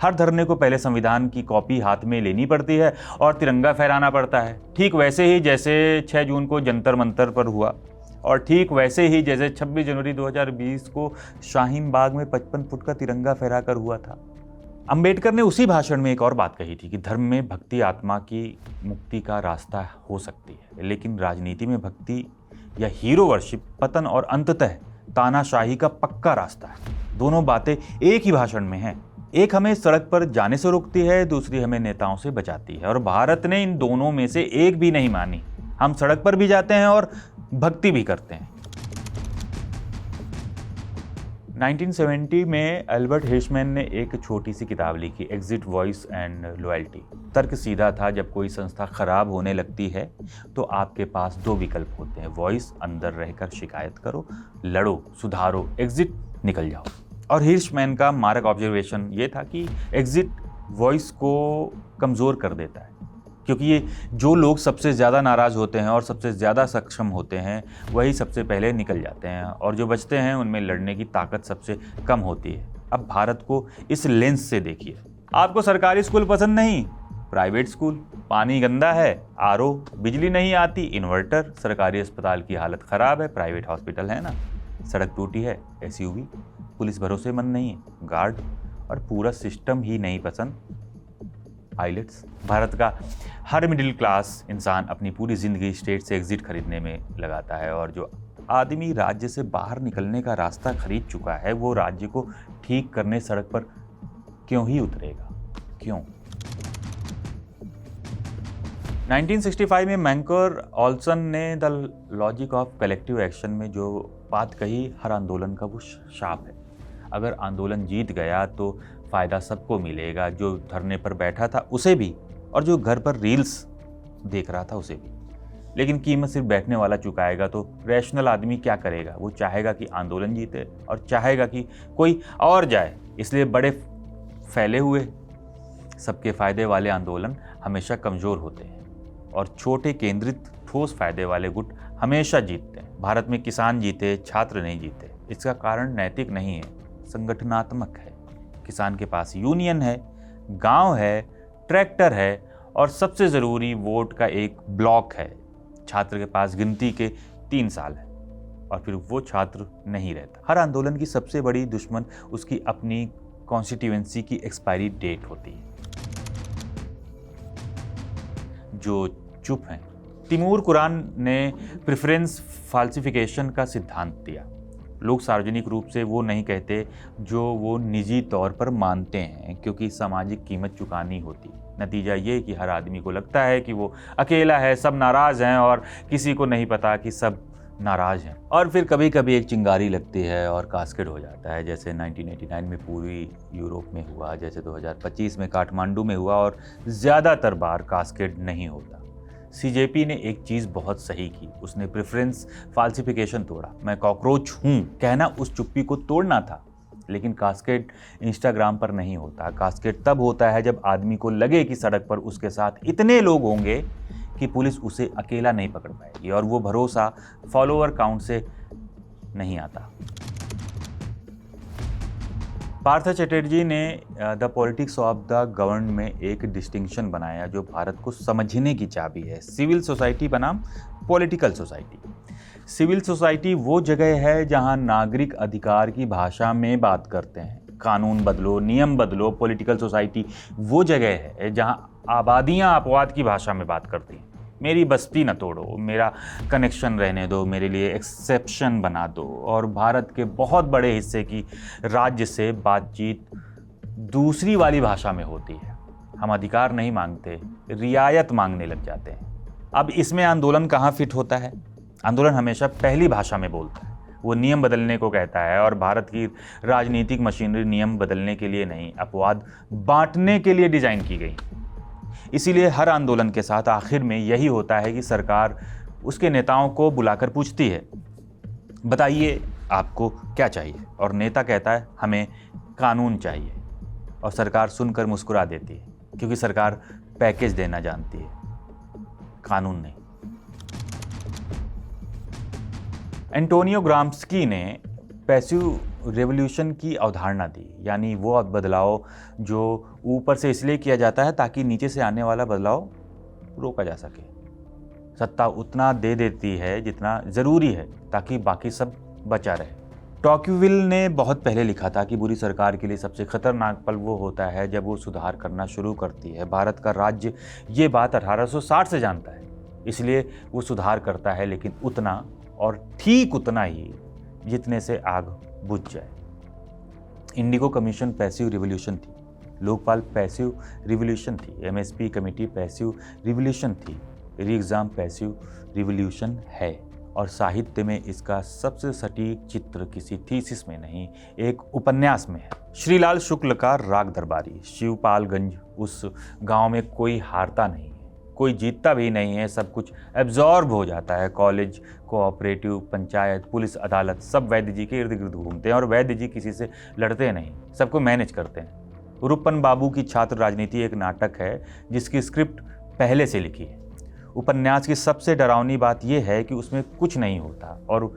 हर धरने को पहले संविधान की कॉपी हाथ में लेनी पड़ती है और तिरंगा फहराना पड़ता है, ठीक वैसे ही जैसे 6 जून को जंतर मंतर पर हुआ, और ठीक वैसे ही जैसे 26 जनवरी 2020 को शाहीन बाग में 55 फुट का तिरंगा फहराकर हुआ था। अंबेडकर ने उसी भाषण में एक और बात कही थी कि धर्म में भक्ति आत्मा की मुक्ति का रास्ता हो सकती है, लेकिन राजनीति में भक्ति या हीरो वर्शिप पतन और अंततः तानाशाही का पक्का रास्ता है। दोनों बातें एक ही भाषण में हैं। एक हमें सड़क पर जाने से रोकती है, दूसरी हमें नेताओं से बचाती है, और भारत ने इन दोनों में से एक भी नहीं मानी। हम सड़क पर भी जाते हैं और भक्ति भी करते हैं। 1970 में एल्बर्ट हिर्शमैन ने एक छोटी सी किताब लिखी, एग्जिट वॉइस एंड लॉयल्टी। तर्क सीधा था, जब कोई संस्था खराब होने लगती है तो आपके पास 2 विकल्प होते हैं। वॉइस, अंदर रहकर शिकायत करो, लड़ो, सुधारो, एग्जिट, निकल जाओ। और हिर्शमैन का मारक ऑब्जर्वेशन ये था कि एग्जिट वॉइस को कमज़ोर कर देता है, क्योंकि ये जो लोग सबसे ज़्यादा नाराज़ होते हैं और सबसे ज़्यादा सक्षम होते हैं वही सबसे पहले निकल जाते हैं, और जो बचते हैं उनमें लड़ने की ताकत सबसे कम होती है। अब भारत को इस लेंस से देखिए। आपको सरकारी स्कूल पसंद नहीं, प्राइवेट स्कूल। पानी गंदा है, आरओ। बिजली नहीं आती, इन्वर्टर। सरकारी अस्पताल की हालत ख़राब है, प्राइवेट हॉस्पिटल है ना। सड़क टूटी है, एसयूवी। पुलिस भरोसेमंद नहीं है, गार्ड। और पूरा सिस्टम ही नहीं पसंद, पायलट्स। भारत का हर मिडिल क्लास इंसान अपनी पूरी ज़िंदगी स्टेट से एग्जिट खरीदने में लगाता है, और जो आदमी राज्य से बाहर निकलने का रास्ता खरीद चुका है वो राज्य को ठीक करने सड़क पर क्यों ही उतरेगा? क्यों? 1965 में मैंकर ऑल्सन ने the logic of collective action में जो बात कही, हर आंदोलन का वो शाप है। अगर आंदोलन जीत गया तो फ़ायदा सबको मिलेगा, जो धरने पर बैठा था उसे भी, और जो घर पर रील्स देख रहा था उसे भी। लेकिन कीमत सिर्फ बैठने वाला चुकाएगा तो रैशनल आदमी क्या करेगा? वो चाहेगा कि आंदोलन जीते और चाहेगा कि कोई और जाए। इसलिए बड़े फैले हुए सबके फायदे वाले आंदोलन हमेशा कमज़ोर होते हैं और छोटे केंद्रित ठोस फायदे वाले गुट हमेशा जीतते हैं। भारत में किसान जीते, छात्र नहीं जीते। इसका कारण नैतिक नहीं है, संगठनात्मक है। किसान के पास यूनियन है, गांव है, ट्रैक्टर है और सबसे ज़रूरी वोट का एक ब्लॉक है। छात्र के पास गिनती के 3 साल है और फिर वो छात्र नहीं रहता। हर आंदोलन की सबसे बड़ी दुश्मन उसकी अपनी कॉन्स्टिट्यूएंसी की एक्सपायरी डेट होती है। जो चुप हैं, तिमूर कुरान ने प्रेफरेंस फाल्सिफिकेशन का सिद्धांत दिया। लोग सार्वजनिक रूप से वो नहीं कहते जो वो निजी तौर पर मानते हैं, क्योंकि सामाजिक कीमत चुकानी होती है। नतीजा ये कि हर आदमी को लगता है कि वो अकेला है, सब नाराज़ हैं और किसी को नहीं पता कि सब नाराज़ हैं। और फिर कभी कभी एक चिंगारी लगती है और कास्केड हो जाता है, जैसे 1989 में पूरी यूरोप में हुआ, जैसे 2025 में काठमांडू में हुआ, और ज़्यादातर बार कास्केड नहीं होता। सीजेपी ने एक चीज़ बहुत सही की, उसने प्रेफरेंस फाल्सिफिकेशन तोड़ा। मैं कॉकरोच हूँ कहना उस चुप्पी को तोड़ना था। लेकिन कास्केड इंस्टाग्राम पर नहीं होता। कास्केड तब होता है जब आदमी को लगे कि सड़क पर उसके साथ इतने लोग होंगे कि पुलिस उसे अकेला नहीं पकड़ पाएगी, और वो भरोसा फॉलोअर काउंट से नहीं आता। पार्थ चटर्जी ने the politics of the govern में एक डिस्टिंक्शन बनाया जो भारत को समझने की चाबी है। सिविल सोसाइटी बनाम पॉलिटिकल सोसाइटी। सिविल सोसाइटी वो जगह है जहां नागरिक अधिकार की भाषा में बात करते हैं, कानून बदलो, नियम बदलो। पॉलिटिकल सोसाइटी वो जगह है जहां आबादियां अपवाद की भाषा में बात करती हैं। मेरी बस्ती न तोड़ो, मेरा कनेक्शन रहने दो, मेरे लिए एक्सेप्शन बना दो। और भारत के बहुत बड़े हिस्से की राज्य से बातचीत दूसरी वाली भाषा में होती है। हम अधिकार नहीं मांगते, रियायत मांगने लग जाते हैं। अब इसमें आंदोलन कहाँ फिट होता है? आंदोलन हमेशा पहली भाषा में बोलता है, वो नियम बदलने को कहता है। और भारत की राजनीतिक मशीनरी नियम बदलने के लिए नहीं, अपवाद बांटने के लिए डिजाइन की गई। इसीलिए हर आंदोलन के साथ आखिर में यही होता है कि सरकार उसके नेताओं को बुलाकर पूछती है, बताइए आपको क्या चाहिए? और नेता कहता है, हमें कानून चाहिए। और सरकार सुनकर मुस्कुरा देती है, क्योंकि सरकार पैकेज देना जानती है, कानून नहीं। एंटोनियो ग्राम्स्की ने पैसिव रेवोल्यूशन की अवधारणा दी, यानी वो बदलाव जो ऊपर से इसलिए किया जाता है ताकि नीचे से आने वाला बदलाव रोका जा सके। सत्ता उतना दे देती है जितना ज़रूरी है ताकि बाकी सब बचा रहे। टॉक्यूविल ने बहुत पहले लिखा था कि बुरी सरकार के लिए सबसे खतरनाक पल वो होता है जब वो सुधार करना शुरू करती है। भारत का राज्य ये बात 1860 से जानता है, इसलिए वो सुधार करता है, लेकिन उतना और ठीक उतना ही जितने से आग बुझ जाए। इंडिगो कमीशन पैसिव रिवोल्यूशन थी, लोकपाल पैसिव रिवोल्यूशन थी, एमएसपी कमेटी पैसिव रिवोल्यूशन थी, री एग्जाम पैसिव रिवोल्यूशन है। और साहित्य में इसका सबसे सटीक चित्र किसी थीसिस में नहीं, एक उपन्यास में है। श्रीलाल शुक्ल का राग दरबारी। शिवपालगंज उस गांव में कोई हारता नहीं, कोई जीतता भी नहीं है, सब कुछ एब्जॉर्ब हो जाता है। कॉलेज, कोऑपरेटिव, पंचायत, पुलिस, अदालत सब वैद्य जी के इर्द गिर्द घूमते हैं और वैद्य जी किसी से लड़ते नहीं, सबको मैनेज करते हैं। रूपन बाबू की छात्र राजनीति एक नाटक है जिसकी स्क्रिप्ट पहले से लिखी है। उपन्यास की सबसे डरावनी बात यह है कि उसमें कुछ नहीं होता और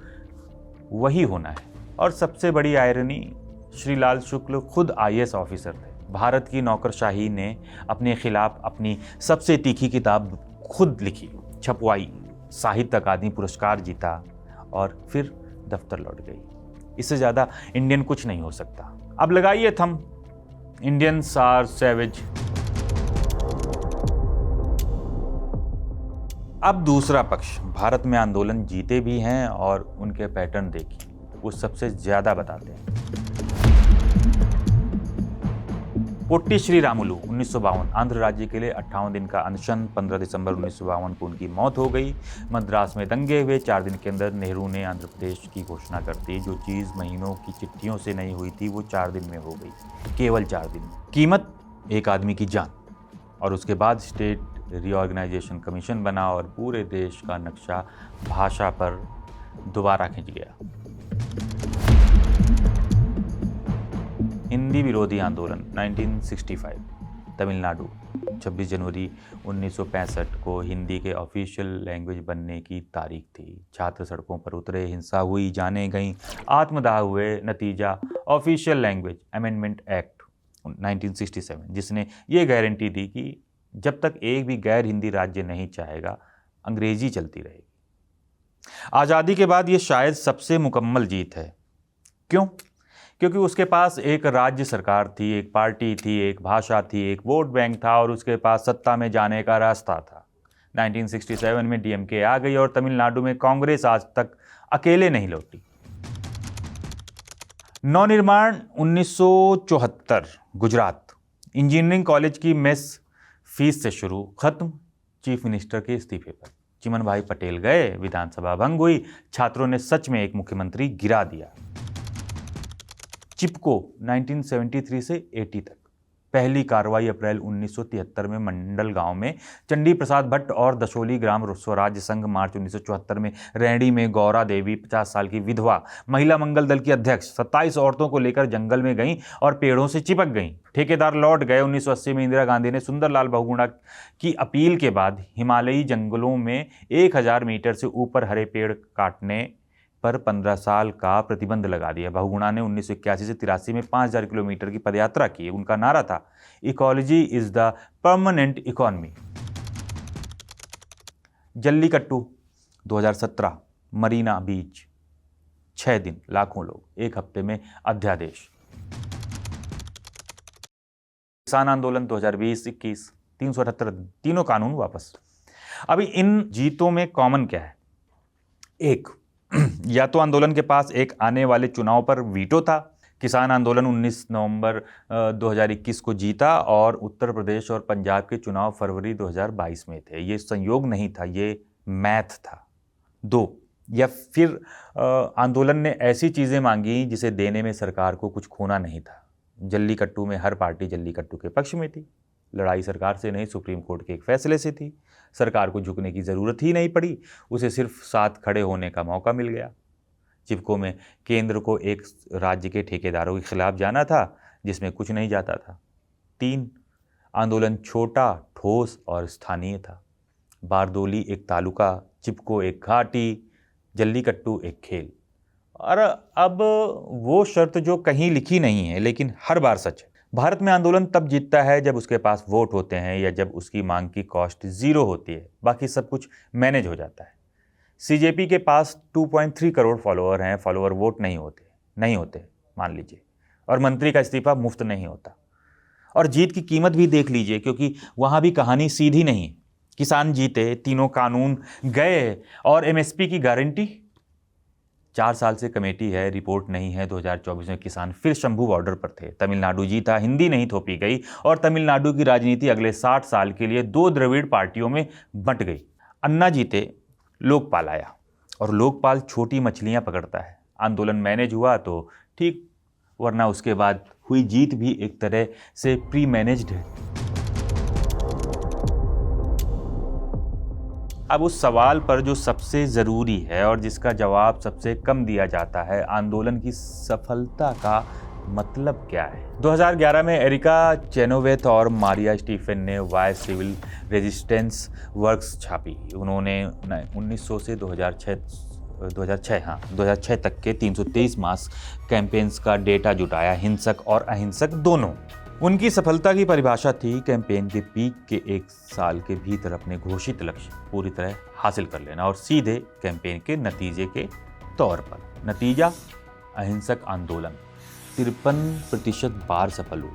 वही होना है। और सबसे बड़ी आयरनी, श्रीलाल शुक्ल खुद आईएएस ऑफिसर थे। भारत की नौकरशाही ने अपने खिलाफ अपनी सबसे तीखी किताब खुद लिखी, छपवाई, साहित्य अकादमी पुरस्कार जीता और फिर दफ्तर लौट गई। इससे ज़्यादा इंडियन कुछ नहीं हो सकता। अब लगाइए थम, इंडियंस आर सैवेज। अब दूसरा पक्ष, भारत में आंदोलन जीते भी हैं और उनके पैटर्न देखिए, वो सबसे ज़्यादा बताते हैं। पोट्टी श्रीरामुलु 1952, आंध्र राज्य के लिए 58 दिन का अनशन। 15 दिसंबर 1952 को उनकी मौत हो गई। मद्रास में दंगे हुए। 4 दिन के अंदर नेहरू ने आंध्र प्रदेश की घोषणा कर दी। जो चीज़ महीनों की चिट्ठियों से नहीं हुई थी वो 4 दिन में हो गई, केवल 4 दिन में। कीमत एक आदमी की जान। और उसके बाद स्टेट रीऑर्गेनाइजेशन कमीशन बना और पूरे देश का नक्शा भाषा पर दोबारा खिंच गया। हिंदी विरोधी आंदोलन 1965, तमिलनाडु। 26 जनवरी 1965 को हिंदी के ऑफिशियल लैंग्वेज बनने की तारीख थी। छात्र सड़कों पर उतरे, हिंसा हुई, जाने गईं, आत्मदाह हुए। नतीजा ऑफिशियल लैंग्वेज अमेंडमेंट एक्ट 1967, जिसने ये गारंटी दी कि जब तक एक भी गैर हिंदी राज्य नहीं चाहेगा, अंग्रेजी चलती रहेगी। आज़ादी के बाद ये शायद सबसे मुकम्मल जीत है। क्यों? क्योंकि उसके पास एक राज्य सरकार थी, एक पार्टी थी, एक भाषा थी, एक वोट बैंक था और उसके पास सत्ता में जाने का रास्ता था। 1967 में डीएमके आ गई और तमिलनाडु में कांग्रेस आज तक अकेले नहीं लौटी। नवनिर्माण 1974, गुजरात। इंजीनियरिंग कॉलेज की मेस फीस से शुरू, खत्म चीफ मिनिस्टर के इस्तीफे पर। चिमन भाई पटेल गए, विधानसभा भंग हुई, छात्रों ने सच में एक मुख्यमंत्री गिरा दिया। चिपको 1973 से 80 तक। पहली कार्रवाई अप्रैल 1973 में मंडल गांव में। चंडी प्रसाद भट्ट और दशोली ग्राम स्वराज्य संघ। मार्च 1974 में रैणी में गौरा देवी 50 साल की विधवा महिला मंगल दल की अध्यक्ष 27 औरतों को लेकर जंगल में गईं और पेड़ों से चिपक गईं। ठेकेदार लौट गए। 1980 में इंदिरा गांधी ने सुंदरलाल बहुगुणा की अपील के बाद हिमालयी जंगलों में 1000 मीटर से ऊपर हरे पेड़ काटने पर 15 साल का प्रतिबंध लगा दिया। बहुगुणा ने 1981 से 83 में 5000 किलोमीटर की पदयात्रा की। उनका नारा था, ecology is the permanent economy. Jallikattu 2017, Marina Beach. 6 दिन, लाखों लोग, 1 हफ्ते में अध्यादेश। किसान आंदोलन 2020-21, 378 तीनों कानून वापस। अभी इन जीतों में कॉमन क्या है? एक, या तो आंदोलन के पास एक आने वाले चुनाव पर वीटो था। किसान आंदोलन 19 नवंबर 2021 को जीता और उत्तर प्रदेश और पंजाब के चुनाव फरवरी 2022 में थे। ये संयोग नहीं था, ये मैथ था। 2, या फिर आंदोलन ने ऐसी चीज़ें मांगी जिसे देने में सरकार को कुछ खोना नहीं था। जल्लीकट्टू में हर पार्टी जल्लीकट्टू के पक्ष में थी। लड़ाई सरकार से नहीं, सुप्रीम कोर्ट के एक फैसले से थी। सरकार को झुकने की ज़रूरत ही नहीं पड़ी, उसे सिर्फ साथ खड़े होने का मौका मिल गया। चिपको में केंद्र को एक राज्य के ठेकेदारों के खिलाफ जाना था जिसमें कुछ नहीं जाता था। 3, आंदोलन छोटा, ठोस और स्थानीय था। बारदोली एक तालुका, चिपको एक घाटी, जल्लीकट्टू एक खेल। और अब वो शर्त जो कहीं लिखी नहीं है लेकिन हर बार सच है। भारत में आंदोलन तब जीतता है जब उसके पास वोट होते हैं या जब उसकी मांग की कॉस्ट 0 होती है। बाकी सब कुछ मैनेज हो जाता है। सीजेपी के पास 2.3 करोड़ फॉलोअर हैं। फॉलोअर वोट नहीं होते मान लीजिए, और मंत्री का इस्तीफा मुफ्त नहीं होता। और जीत की कीमत भी देख लीजिए, क्योंकि वहाँ भी कहानी सीधी नहीं है। किसान जीते, तीनों कानून गए और एमएसपी की गारंटी। 4 साल से कमेटी है, रिपोर्ट नहीं है। 2024 में किसान फिर शंभू बॉर्डर पर थे। तमिलनाडु जीता, हिंदी नहीं थोपी गई और तमिलनाडु की राजनीति अगले 60 साल के लिए 2 द्रविड़ पार्टियों में बंट गई। अन्ना जीते, लोकपाल आया और लोकपाल छोटी मछलियां पकड़ता है। आंदोलन मैनेज हुआ तो ठीक, वरना उसके बाद हुई जीत भी एक तरह से प्री मैनेज्ड है। अब उस सवाल पर जो सबसे ज़रूरी है और जिसका जवाब सबसे कम दिया जाता है, आंदोलन की सफलता का मतलब क्या है? 2011 में एरिका चेनोवेथ और मारिया स्टीफन ने वाई सिविल रेजिस्टेंस वर्क्स छापी। उन्होंने 1900 से 2006 तक के 323 मास कैंपेन्स का डेटा जुटाया, हिंसक और अहिंसक दोनों। उनकी सफलता की परिभाषा थी कैंपेन के पीक के 1 साल के भीतर अपने घोषित लक्ष्य पूरी तरह हासिल कर लेना और सीधे कैंपेन के नतीजे के तौर पर। नतीजा, अहिंसक आंदोलन 53% बार सफल हुए,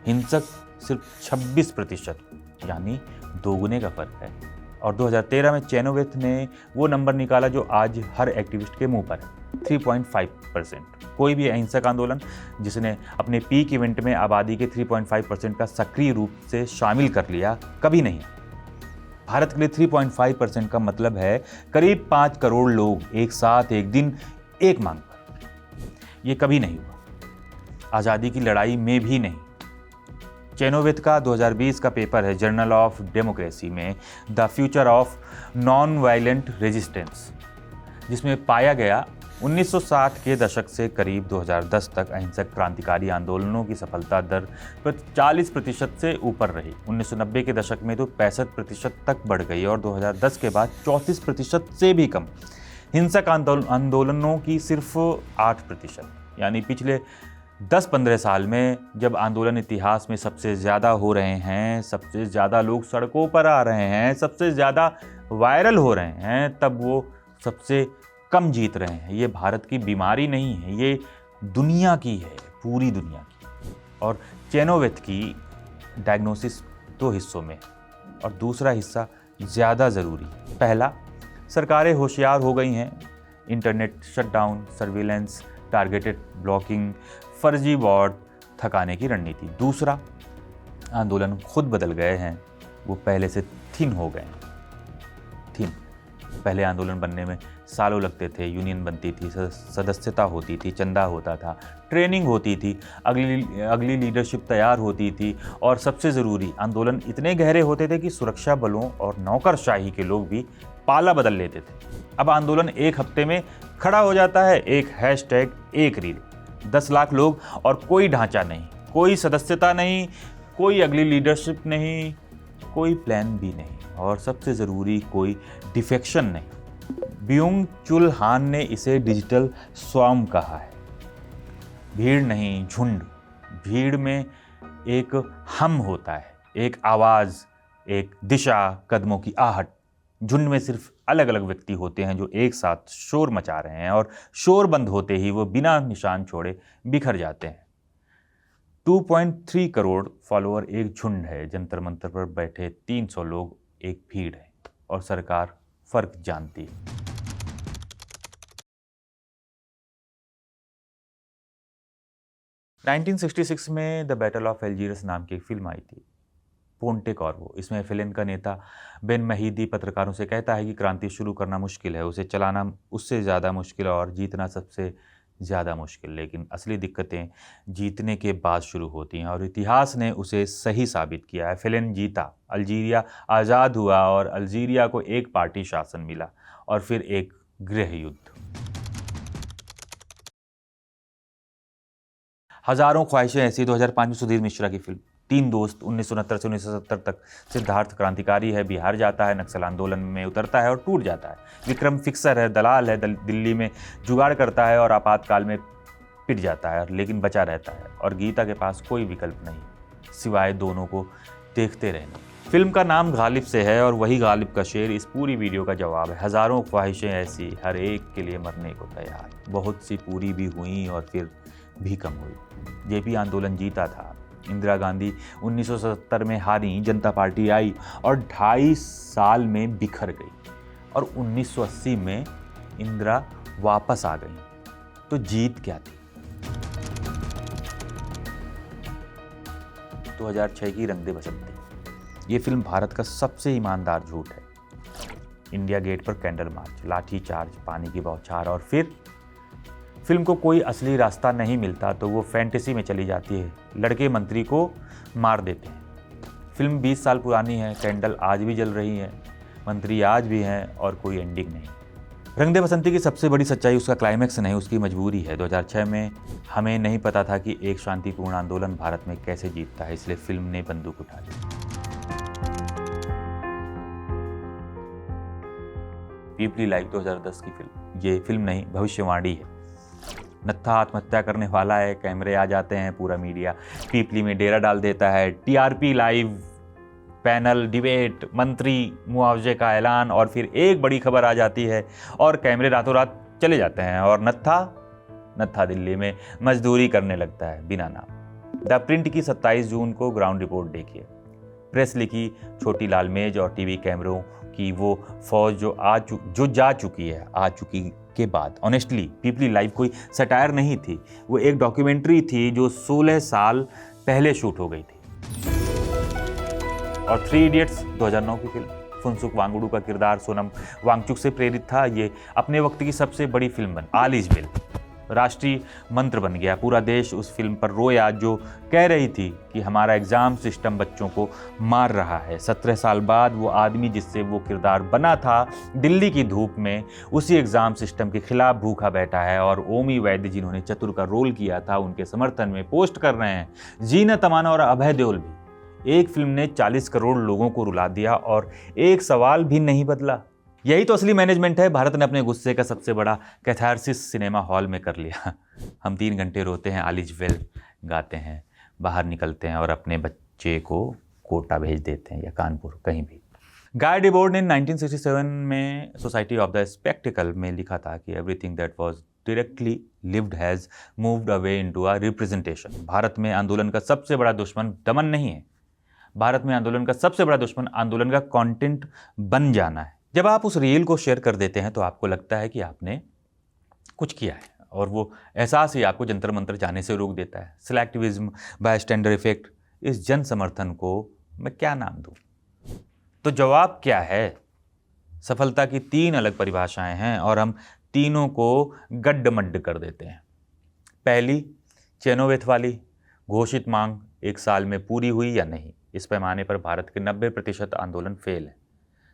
हिंसक सिर्फ 26%, यानी दोगुने का फर्क है। और 2013 में चेनोवेथ ने वो नंबर निकाला जो आज हर एक्टिविस्ट के मुंह पर है, 3.5%। कोई भी अहिंसक आंदोलन जिसने अपने पीक इवेंट में आबादी के 3.5% का सक्रिय रूप से शामिल कर लिया, कभी नहीं। भारत के लिए 3.5% का मतलब है करीब 5 करोड़ लोग एक साथ एक दिन एक मांग पर। यह कभी नहीं हुआ, आज़ादी की लड़ाई में भी नहीं। चेनोविथ का 2020 का पेपर है जर्नल ऑफ डेमोक्रेसी में the future of non violent resistance, जिसमें पाया गया 1960 के दशक से करीब 2010 तक अहिंसक क्रांतिकारी आंदोलनों की सफलता दर 40% से ऊपर रही। 1990 के दशक में तो 65% तक बढ़ गई और 2010 के बाद 34% से भी कम। हिंसक आंदोलनों की सिर्फ 8%। यानी पिछले 10-15 साल में जब आंदोलन इतिहास में सबसे ज़्यादा हो रहे हैं, सबसे ज़्यादा लोग सड़कों पर आ रहे हैं, सबसे ज़्यादा वायरल हो रहे हैं, तब वो सबसे कम जीत रहे हैं। ये भारत की बीमारी नहीं है, ये दुनिया की है, पूरी दुनिया की। और चेनोविथ की डायग्नोसिस 2 हिस्सों में और दूसरा हिस्सा ज़्यादा ज़रूरी। पहला, सरकारें होशियार हो गई हैं, internet shutdown, surveillance, targeted blocking, फर्जी वॉर थकाने की रणनीति। दूसरा, आंदोलन खुद बदल गए हैं, वो पहले से थिन हो गए हैं। थिन, पहले आंदोलन बनने में सालों लगते थे, यूनियन बनती थी, सदस्यता होती थी, चंदा होता था, ट्रेनिंग होती थी, अगली लीडरशिप तैयार होती थी और सबसे ज़रूरी, आंदोलन इतने गहरे होते थे कि सुरक्षा बलों और नौकरशाही के लोग भी पाला बदल लेते थे। अब आंदोलन एक हफ्ते में खड़ा हो जाता है, एक हैशटैग, एक रील, 10 लाख लोग और कोई ढांचा नहीं, कोई सदस्यता नहीं, कोई अगली लीडरशिप नहीं, कोई प्लान भी नहीं और सबसे ज़रूरी कोई डिफेक्शन नहीं। ब्यूंग चुल हान ने इसे डिजिटल स्वार्म कहा है। भीड़ नहीं, झुंड। भीड़ में एक हम होता है, एक आवाज़, एक दिशा, कदमों की आहट। झुंड में सिर्फ अलग अलग व्यक्ति होते हैं जो एक साथ शोर मचा रहे हैं और शोर बंद होते ही वो बिना निशान छोड़े बिखर जाते हैं। 2.3 करोड़ फॉलोअर एक झुंड है, जंतर मंतर पर बैठे 300 लोग एक भीड़ है और सरकार फर्क जानती है। – 1966 में द बैटल ऑफ अल्जीयर्स नाम की एक फिल्म आई थी, पोंटे कॉर्वो। इसमें फिलिन का नेता बेन महीदी पत्रकारों से कहता है कि क्रांति शुरू करना मुश्किल है, उसे चलाना उससे ज़्यादा मुश्किल और जीतना सबसे ज़्यादा मुश्किल। लेकिन असली दिक्कतें जीतने के बाद शुरू होती हैं और इतिहास ने उसे सही साबित किया है। फिलिन जीता, अल्जीरिया आज़ाद हुआ और अल्जीरिया को एक पार्टी शासन मिला और फिर एक गृह युद्ध। हजारों ख्वाहिशें ऐसी, 2005 में सुधीर मिश्रा की फिल्म। 3 दोस्त, 1969 से 1970 तक। सिद्धार्थ क्रांतिकारी है, बिहार जाता है, नक्सल आंदोलन में उतरता है और टूट जाता है। विक्रम फिक्सर है, दलाल है, दिल्ली में जुगाड़ करता है और आपातकाल में पिट जाता है लेकिन बचा रहता है। और गीता के पास कोई विकल्प नहीं सिवाय दोनों को देखते रहने। फिल्म का नाम गालिब से है और वही गालिब का शेर इस पूरी वीडियो का जवाब है। हजारों ख्वाहिशें ऐसी, हर एक के लिए मरने को तैयार। बहुत सी पूरी भी हुई और फिर भी कम हुई। ये भी आंदोलन जीता था। इंदिरा गांधी 1977 में हारी, जनता पार्टी आई और 2.5 साल में बिखर गई और 1980 में इंदिरा वापस आ गई। तो जीत क्या थी? 2006 की रंग दे बसंती। ये फिल्म भारत का सबसे ईमानदार झूठ है। इंडिया गेट पर कैंडल मार्च, लाठी चार्ज, पानी की बौछार और फिर फिल्म को कोई असली रास्ता नहीं मिलता तो वो फैंटेसी में चली जाती है। लड़के मंत्री को मार देते हैं। फिल्म 20 साल पुरानी है, कैंडल आज भी जल रही है, मंत्री आज भी हैं और कोई एंडिंग नहीं। रंग दे बसंती की सबसे बड़ी सच्चाई उसका क्लाइमैक्स नहीं, उसकी मजबूरी है। 2006 में हमें नहीं पता था कि एक शांतिपूर्ण आंदोलन भारत में कैसे जीतता है, इसलिए फिल्म ने बंदूक उठा ली। पीपली लाइव 2010 की फिल्म। ये फिल्म नहीं, भविष्यवाणी है। नत्था आत्महत्या करने वाला है, कैमरे आ जाते हैं, पूरा मीडिया पीपली में डेरा डाल देता है। टीआरपी लाइव, पैनल, डिबेट, मंत्री, मुआवजे का ऐलान और फिर एक बड़ी खबर आ जाती है और कैमरे रातों रात चले जाते हैं और नत्था दिल्ली में मजदूरी करने लगता है बिना नाम। द प्रिंट की 27 जून को ग्राउंड रिपोर्ट देखिए। प्रेस लिखी छोटी लाल मेज और टीवी कैमरों की वो फौज जो जा चुकी है, आ चुकी के बाद। ऑनेस्टली पीपली लाइव कोई सटायर नहीं थी, वो एक डॉक्यूमेंट्री थी जो 16 साल पहले शूट हो गई थी। और 3 इडियट्स 2009 की फिल्म। फुनसुक वांगडू का किरदार सोनम वांगचुक से प्रेरित था। ये अपने वक्त की सबसे बड़ी फिल्म बनी। All is well. राष्ट्रीय मंत्र बन गया। पूरा देश उस फिल्म पर रोया जो कह रही थी कि हमारा एग्ज़ाम सिस्टम बच्चों को मार रहा है। 17 साल बाद वो आदमी जिससे वो किरदार बना था, दिल्ली की धूप में उसी एग्ज़ाम सिस्टम के खिलाफ भूखा बैठा है। और ओमी वैद्य जिन्होंने चतुर का रोल किया था, उनके समर्थन में पोस्ट कर रहे हैं। जीनत अमाना और अभय देओल भी। एक फिल्म ने 40 करोड़ लोगों को रुला दिया और एक सवाल भी नहीं बदला। यही तो असली मैनेजमेंट है। भारत ने अपने गुस्से का सबसे बड़ा कैथारसिस सिनेमा हॉल में कर लिया। हम 3 घंटे रोते हैं, ऑल इज वेल गाते हैं, बाहर निकलते हैं और अपने बच्चे को कोटा भेज देते हैं या कानपुर, कहीं भी। गाय डिबोर्ड ने 1967 में सोसाइटी ऑफ द स्पेक्टिकल में लिखा था कि everything that was directly lived has moved away into a representation. Bharat में आंदोलन का सबसे बड़ा दुश्मन दमन नहीं है। भारत में आंदोलन का सबसे बड़ा दुश्मन आंदोलन का कंटेंट बन जाना है। जब आप उस रील को शेयर कर देते हैं तो आपको लगता है कि आपने कुछ किया है, और वो एहसास ही आपको जंतर मंतर जाने से रोक देता है। सिलेक्टिविज्म, बायस्टैंडर इफेक्ट, इस जन समर्थन को मैं क्या नाम दूं? तो जवाब क्या है? सफलता की 3 अलग परिभाषाएं हैं और हम तीनों को गड्ढ-मड्ढ कर देते हैं। पहली, चेनोवेथ वाली, घोषित मांग 1 साल में पूरी हुई या नहीं। इस पैमाने पर भारत के 90% आंदोलन फेल है।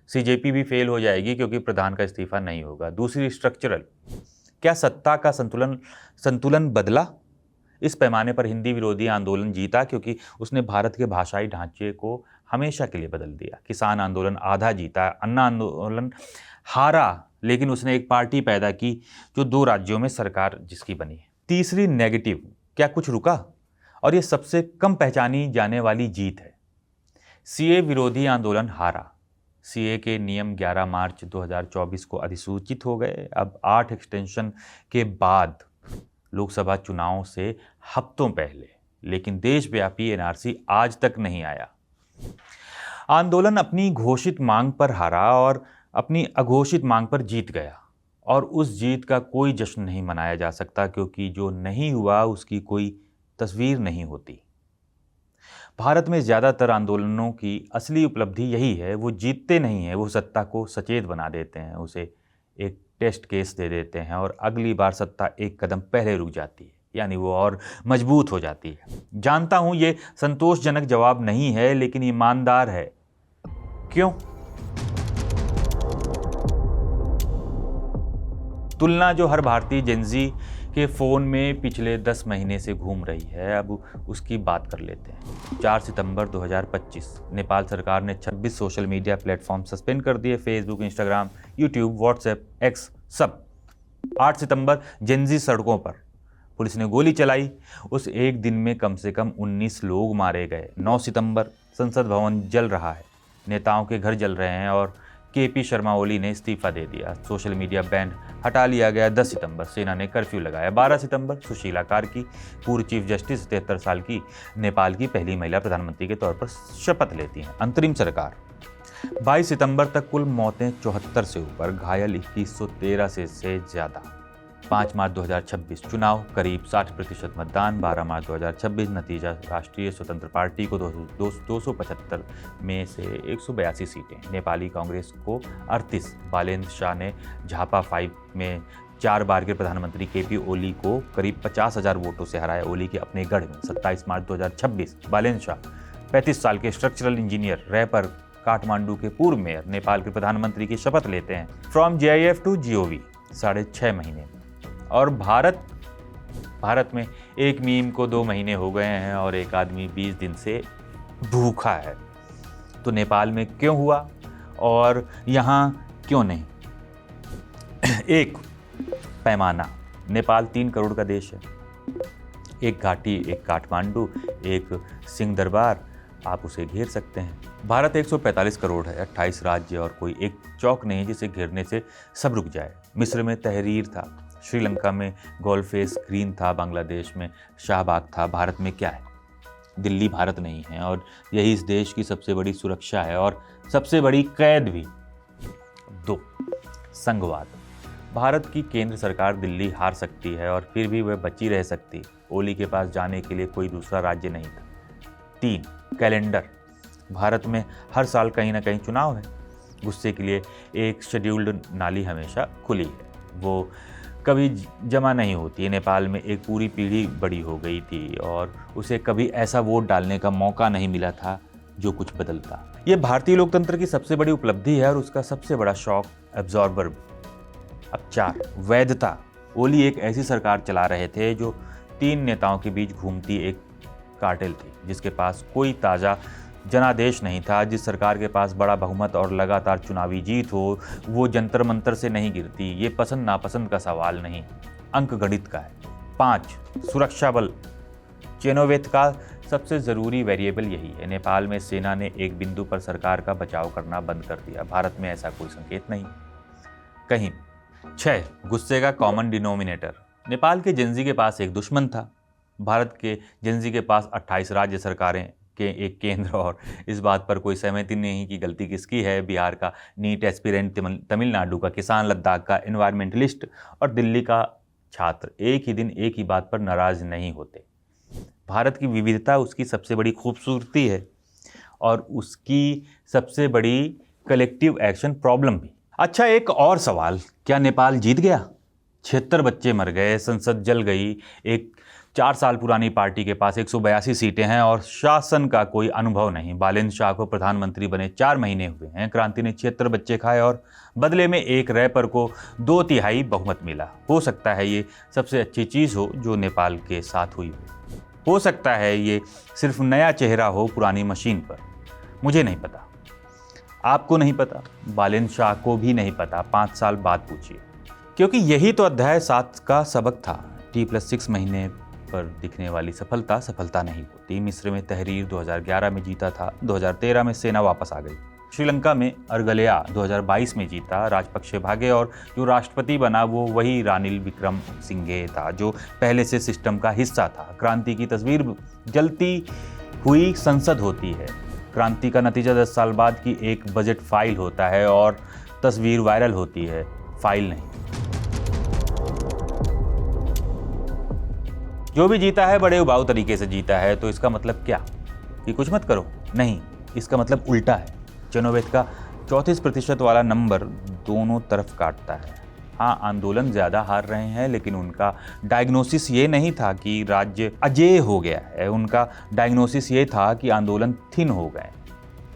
सीजेपी भी फेल हो जाएगी क्योंकि प्रधान का इस्तीफा नहीं होगा। दूसरी, स्ट्रक्चरल, क्या सत्ता का संतुलन बदला? इस पैमाने पर हिंदी विरोधी आंदोलन जीता क्योंकि उसने भारत के भाषाई ढांचे को हमेशा के लिए बदल दिया। किसान आंदोलन आधा जीता, अन्ना आंदोलन हारा, लेकिन उसने एक पार्टी पैदा की जो 2 राज्यों में सरकार जिसकी बनी है। तीसरी, नेगेटिव, क्या कुछ रुका? और ये सबसे कम पहचानी जाने वाली जीत है। सीए विरोधी आंदोलन हारा। सीए के नियम 11 मार्च 2024 को अधिसूचित हो गए। अब 8 एक्सटेंशन के बाद लोकसभा चुनाव से हफ्तों पहले, लेकिन देशव्यापी एनआरसी आज तक नहीं आया। आंदोलन अपनी घोषित मांग पर हारा और अपनी अघोषित मांग पर जीत गया, और उस जीत का कोई जश्न नहीं मनाया जा सकता क्योंकि जो नहीं हुआ उसकी कोई तस्वीर नहीं होती। भारत में ज़्यादातर आंदोलनों की असली उपलब्धि यही है, वो जीतते नहीं हैं, वो सत्ता को सचेत बना देते हैं, उसे एक टेस्ट केस दे देते हैं और अगली बार सत्ता एक कदम पहले रुक जाती है, यानी वो और मजबूत हो जाती है। जानता हूँ ये संतोषजनक जवाब नहीं है, लेकिन ईमानदार है। क्यों? तुलना जो हर भारतीय जेनजी के फ़ोन में पिछले 10 महीने से घूम रही है, अब उसकी बात कर लेते हैं। 4 सितंबर 2025, नेपाल सरकार ने 26 सोशल मीडिया प्लेटफॉर्म सस्पेंड कर दिए। Facebook, Instagram, YouTube, WhatsApp, x, सब। 8 सितंबर, जेनजी सड़कों पर, पुलिस ने गोली चलाई। उस एक दिन में कम से कम 19 लोग मारे गए। 9 सितंबर, संसद भवन जल रहा है, नेताओं के घर जल रहे हैं और केपी शर्मा ओली ने इस्तीफा दे दिया। सोशल मीडिया बैन हटा लिया गया। 10 सितंबर, सेना ने कर्फ्यू लगाया। 12 सितंबर, सुशीला कार्की, पूर्व चीफ जस्टिस, 73 साल की, नेपाल की पहली महिला प्रधानमंत्री के तौर पर शपथ लेती हैं। अंतरिम सरकार। 22 सितंबर तक कुल मौतें 74 से ऊपर, घायल 2113 से ज़्यादा। 5 मार्च 2026, चुनाव, करीब 60% मतदान। 12 मार्च 2026, नतीजा, राष्ट्रीय स्वतंत्र पार्टी को 275 में से 182 सीटें, नेपाली कांग्रेस को 38। बालेन्द्र शाह ने झापा 5 में 4 बार के प्रधानमंत्री केपी ओली को करीब 50,000 वोटों से हराया। ओली के अपने गढ़ में। 27 मार्च 2026, बालेन्द्र शाह, 35 साल के स्ट्रक्चरल इंजीनियर, रैपर, काठमांडू के पूर्व मेयर, नेपाल के प्रधानमंत्री की शपथ लेते हैं। फ्रॉम GIF टू GOV, 6.5 महीने। और भारत में एक मीम को 2 महीने हो गए हैं और एक आदमी 20 दिन से भूखा है। तो नेपाल में क्यों हुआ और यहाँ क्यों नहीं? एक पैमाना, नेपाल 3 करोड़ का देश है। एक घाटी, एक काठमांडू, एक सिंह दरबार, आप उसे घेर सकते हैं। भारत 145 करोड़ है, 28 राज्य और कोई एक चौक नहीं जिसे घेरने से सब रुक जाए। मिस्र में तहरीर था, श्रीलंका में गोलफेस ग्रीन था, बांग्लादेश में शाहबाग था। भारत में क्या है? दिल्ली भारत नहीं है और यही इस देश की सबसे बड़ी सुरक्षा है और सबसे बड़ी कैद भी। 2, संघवाद। भारत की केंद्र सरकार दिल्ली हार सकती है और फिर भी वह बची रह सकती। ओली के पास जाने के लिए कोई दूसरा राज्य नहीं था। 3, कैलेंडर। भारत में हर साल कहीं ना कहीं चुनाव है। गुस्से के लिए एक शेड्यूल्ड नाली हमेशा खुली है। वो कभी जमा नहीं होती। नेपाल में एक पूरी पीढ़ी बड़ी हो गई थी और उसे कभी ऐसा वोट डालने का मौका नहीं मिला था जो कुछ बदलता। ये भारतीय लोकतंत्र की सबसे बड़ी उपलब्धि है और उसका सबसे बड़ा शॉक एब्जॉर्बर। अब 4, वैधता। ओली एक ऐसी सरकार चला रहे थे जो 3 नेताओं के बीच घूमती एक कार्टेल थी, जिसके पास कोई ताज़ा जनादेश नहीं था। जिस सरकार के पास बड़ा बहुमत और लगातार चुनावी जीत हो, वो जंतर मंतर से नहीं गिरती। ये पसंद नापसंद का सवाल नहीं, अंक गणित का है। 5, सुरक्षा बल। चेनोवेथ का सबसे ज़रूरी वेरिएबल यही है। नेपाल में सेना ने एक बिंदु पर सरकार का बचाव करना बंद कर दिया। भारत में ऐसा कोई संकेत नहीं कहीं। 6, गुस्से का कॉमन डिनोमिनेटर। नेपाल के जेनजी के पास एक दुश्मन था, भारत के जेनजी के पास 28 राज्य सरकारें के एक केंद्र, और इस बात पर कोई सहमति नहीं कि गलती किसकी है। बिहार का नीट एस्पिरेंट, तमिलनाडु का किसान, लद्दाख का एनवायरमेंटलिस्ट और दिल्ली का छात्र एक ही दिन एक ही बात पर नाराज नहीं होते। भारत की विविधता उसकी सबसे बड़ी खूबसूरती है और उसकी सबसे बड़ी कलेक्टिव एक्शन प्रॉब्लम भी। अच्छा, एक और सवाल, क्या नेपाल जीत गया? 76 बच्चे मर गए, संसद जल गई, एक 4 साल पुरानी पार्टी के पास 182 सीटें हैं और शासन का कोई अनुभव नहीं। बालेन्द्र शाह को प्रधानमंत्री बने 4 महीने हुए हैं। क्रांति ने 76 बच्चे खाए और बदले में एक रैपर को 2/3 बहुमत मिला। हो सकता है ये सबसे अच्छी चीज़ हो जो नेपाल के साथ हुई हो सकता है ये सिर्फ नया चेहरा हो पुरानी मशीन पर। मुझे नहीं पता, आपको नहीं पता, बालेन्द्र शाह को भी नहीं पता। 5 साल बाद पूछिए, क्योंकि यही तो अध्याय 7 का सबक था। T+6 महीने पर दिखने वाली सफलता नहीं होती। मिस्र में तहरीर 2011 में जीता था, 2013 में सेना वापस आ गई। श्रीलंका में अर्गलेया 2022 में जीता, राजपक्षे भागे और जो राष्ट्रपति बना वो वही रानिल विक्रमसिंघे था जो पहले से सिस्टम का हिस्सा था। क्रांति की तस्वीर जलती हुई संसद होती है। क्रांति का नतीजा 10 साल बाद की एक बजट फाइल होता है और तस्वीर वायरल होती है, फाइल नहीं। जो भी जीता है बड़े उबाऊ तरीके से जीता है, तो इसका मतलब क्या कि कुछ मत करो? नहीं, इसका मतलब उल्टा है। चेनोवेथ का 34% वाला नंबर दोनों तरफ काटता है। हाँ, आंदोलन ज़्यादा हार रहे हैं, लेकिन उनका डायग्नोसिस ये नहीं था कि राज्य अजेय हो गया है। उनका डायग्नोसिस ये था कि आंदोलन थिन हो गए।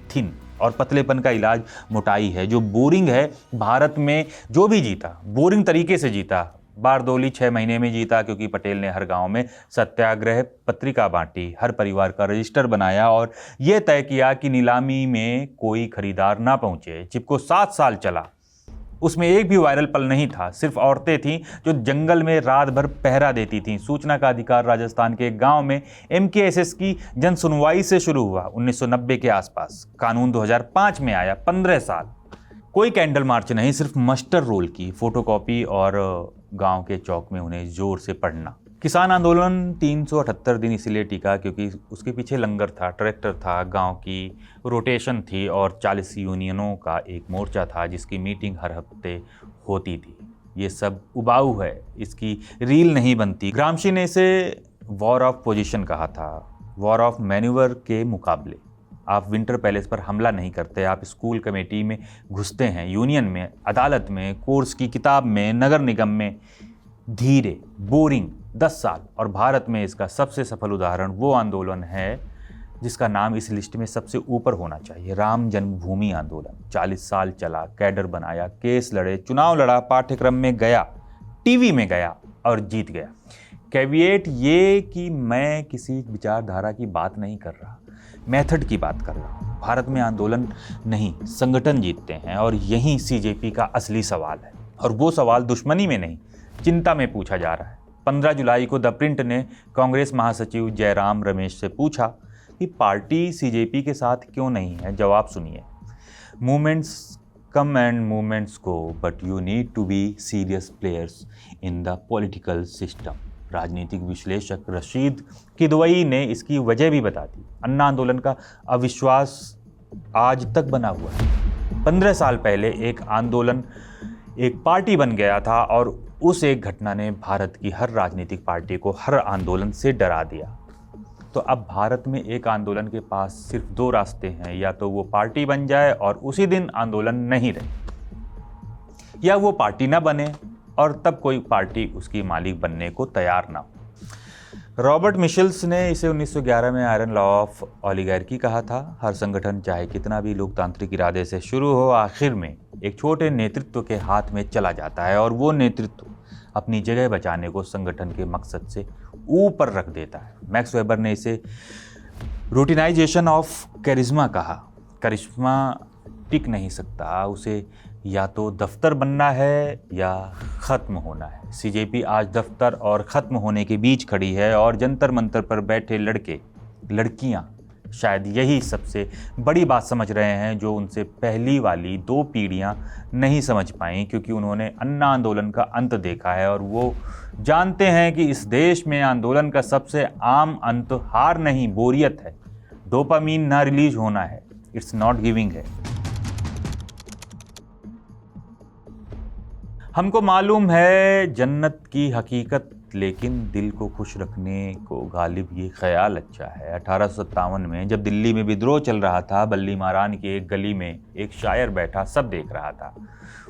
थिन और पतलेपन का इलाज मोटाई है, जो बोरिंग है। भारत में जो भी जीता बोरिंग तरीके से जीता। बारदोली 6 महीने में जीता क्योंकि पटेल ने हर गांव में सत्याग्रह पत्रिका बांटी, हर परिवार का रजिस्टर बनाया और ये तय किया कि नीलामी में कोई खरीदार ना पहुंचे। चिपको 7 साल चला, उसमें एक भी वायरल पल नहीं था। सिर्फ औरतें थीं जो जंगल में रात भर पहरा देती थीं। सूचना का अधिकार राजस्थान के एक गांव में MKSS की जन सुनवाई से शुरू हुआ 1990 के आसपास। कानून 2005 में आया। 15 साल कोई कैंडल मार्च नहीं, सिर्फ मस्टर रोल की फोटोकॉपी और गांव के चौक में उन्हें जोर से पढ़ना। किसान आंदोलन 378 दिन इसलिए टिका क्योंकि उसके पीछे लंगर था, ट्रैक्टर था, गांव की रोटेशन थी और 40 यूनियनों का एक मोर्चा था जिसकी मीटिंग हर हफ्ते होती थी। ये सब उबाऊ है, इसकी रील नहीं बनती। ग्रामशी ने इसे वॉर ऑफ पोजीशन कहा था, वॉर ऑफ मैन्यूवर के मुकाबले। आप विंटर पैलेस पर हमला नहीं करते, आप स्कूल कमेटी में घुसते हैं, यूनियन में, अदालत में, कोर्स की किताब में, नगर निगम में। धीरे, बोरिंग, 10 साल। और भारत में इसका सबसे सफल उदाहरण वो आंदोलन है जिसका नाम इस लिस्ट में सबसे ऊपर होना चाहिए, राम जन्मभूमि आंदोलन। 40 साल चला, कैडर बनाया, केस लड़े, चुनाव लड़ा, पाठ्यक्रम में गया, टीवी में गया और जीत गया। कैविएट ये कि मैं किसी विचारधारा की बात नहीं कर रहा, मेथड की बात कर रहा हूँ। भारत में आंदोलन नहीं, संगठन जीतते हैं और यही CJP का असली सवाल है। और वो सवाल दुश्मनी में नहीं, चिंता में पूछा जा रहा है। 15 जुलाई को द प्रिंट ने कांग्रेस महासचिव जयराम रमेश से पूछा कि पार्टी CJP के साथ क्यों नहीं है। जवाब सुनिए, movements come and movements go, but you need to be serious players in the political system. राजनीतिक विश्लेषक रशीद किदवई ने इसकी वजह भी बता दी। अन्ना आंदोलन का अविश्वास आज तक बना हुआ है। 15 साल पहले एक आंदोलन एक पार्टी बन गया था और उस एक घटना ने भारत की हर राजनीतिक पार्टी को हर आंदोलन से डरा दिया। तो अब भारत में एक आंदोलन के पास सिर्फ 2 रास्ते हैं, या तो वो पार्टी बन जाए और उसी दिन आंदोलन नहीं रहे, या वो पार्टी ना बने और तब कोई पार्टी उसकी मालिक बनने को तैयार ना हो। रॉबर्ट मिशेल्स ने इसे 1911 में आयरन लॉ ऑफ ओलिगार्की कहा था। हर संगठन चाहे कितना भी लोकतांत्रिक इरादे से शुरू हो, आखिर में एक छोटे नेतृत्व के हाथ में चला जाता है और वो नेतृत्व अपनी जगह बचाने को संगठन के मकसद से ऊपर रख देता है। मैक्स वेबर ने इसे रूटिनाइजेशन ऑफ करिश्मा कहा। करिश्मा टिक नहीं सकता, उसे या तो दफ्तर बनना है या ख़त्म होना है। सीजेपी आज दफ्तर और ख़त्म होने के बीच खड़ी है और जंतर मंतर पर बैठे लड़के लड़कियां शायद यही सबसे बड़ी बात समझ रहे हैं जो उनसे पहली वाली 2 पीढ़ियां नहीं समझ पाईं, क्योंकि उन्होंने अन्ना आंदोलन का अंत देखा है और वो जानते हैं कि इस देश में आंदोलन का सबसे आम अंत हार नहीं, बोरियत है। डोपामीन ना रिलीज होना है, इट्स नॉट गिविंग है। हमको मालूम है जन्नत की हकीकत, लेकिन दिल को खुश रखने को गालिब ये ख्याल अच्छा है। 1857 में जब दिल्ली में विद्रोह चल रहा था, बल्ली मारान की एक गली में एक शायर बैठा सब देख रहा था।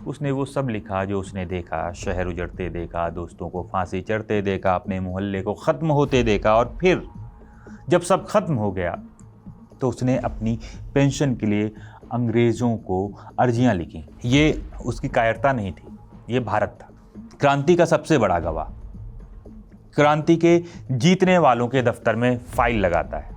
उसने वो सब लिखा जो उसने देखा। शहर उजड़ते देखा, दोस्तों को फांसी चढ़ते देखा, अपने मोहल्ले को ख़त्म होते देखा, और फिर जब सब ख़त्म हो गया तो उसने अपनी पेंशन के लिए अंग्रेज़ों को अर्जियाँ लिखी। ये उसकी कायरता नहीं थी, ये भारत था, क्रांति का सबसे बड़ा गवाह। क्रांति के जीतने वालों के दफ्तर में फाइल लगाता है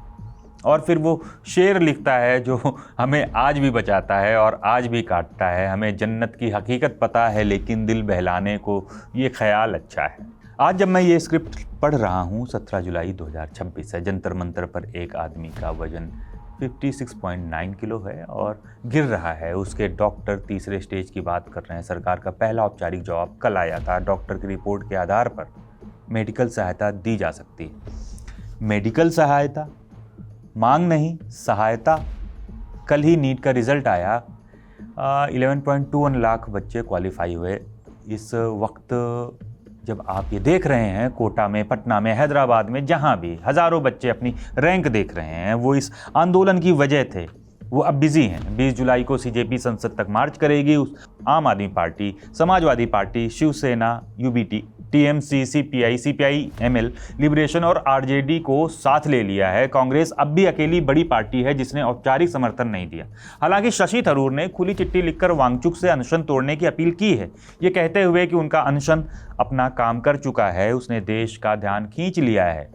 और फिर वो शेर लिखता है जो हमें आज भी बचाता है और आज भी काटता है। हमें जन्नत की हकीकत पता है, लेकिन दिल बहलाने को ये ख्याल अच्छा है। आज जब मैं ये स्क्रिप्ट पढ़ रहा हूँ, 17 जुलाई 2026 है। जंतर मंतर पर एक आदमी का वजन 56.9 किलो है और गिर रहा है। उसके डॉक्टर तीसरे स्टेज की बात कर रहे हैं। सरकार का पहला औपचारिक जवाब कल आया था। डॉक्टर की रिपोर्ट के आधार पर मेडिकल सहायता दी जा सकती है। मेडिकल सहायता, मांग नहीं, सहायता। कल ही नीट का रिजल्ट आया। 11.21 लाख बच्चे क्वालिफाई हुए। इस वक्त जब आप ये देख रहे हैं, कोटा में, पटना में, हैदराबाद में, जहाँ भी हज़ारों बच्चे अपनी रैंक देख रहे हैं, वो इस आंदोलन की वजह थे। वो अब बिजी हैं। 20 जुलाई को सीजेपी संसद तक मार्च करेगी। Aam Aadmi Party, Samajwadi Party, Shiv Sena, UBT, TMC, CPI, CPI ML, liberation और आरजेडी को साथ ले लिया है। कांग्रेस अब भी अकेली बड़ी पार्टी है जिसने औपचारिक समर्थन नहीं दिया। हालांकि शशि थरूर ने खुली चिट्ठी लिखकर वांगचुक से अनशन तोड़ने की अपील की है, ये कहते हुए कि उनका अनशन अपना काम कर चुका है। उसने देश का ध्यान खींच लिया है,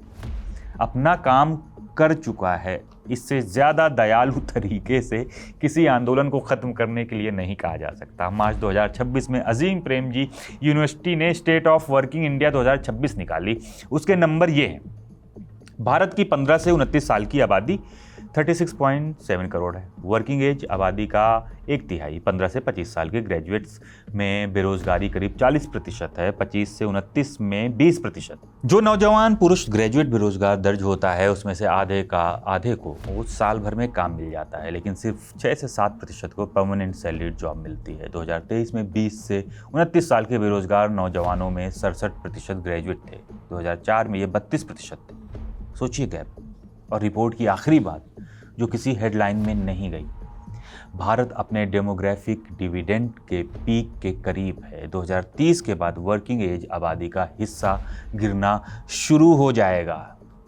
अपना काम कर चुका है। इससे ज़्यादा दयालु तरीके से किसी आंदोलन को ख़त्म करने के लिए नहीं कहा जा सकता। मार्च 2026 में अजीम प्रेमजी यूनिवर्सिटी ने स्टेट ऑफ वर्किंग इंडिया 2026 निकाली। उसके नंबर ये हैं। भारत की 15 से 29 साल की आबादी 36.7 करोड़ है। वर्किंग एज आबादी का 1/3 15 से 25 साल के ग्रेजुएट्स में बेरोजगारी करीब 40% है। 25 से 29 में 20%। जो नौजवान पुरुष ग्रेजुएट बेरोजगार दर्ज होता है, उसमें से आधे को वो साल भर में काम मिल जाता है, लेकिन सिर्फ 6 से 7% को परमानेंट सैलरीड जॉब मिलती है। 2023 में 20 से 29 साल के बेरोजगार नौजवानों में 67% ग्रेजुएट थे। 2004 में ये 32% थे। सोचिए गैप। और रिपोर्ट की आखिरी बात जो किसी हेडलाइन में नहीं गई, भारत अपने डेमोग्राफिक डिविडेंड के पीक के करीब है। 2030 के बाद वर्किंग एज आबादी का हिस्सा गिरना शुरू हो जाएगा।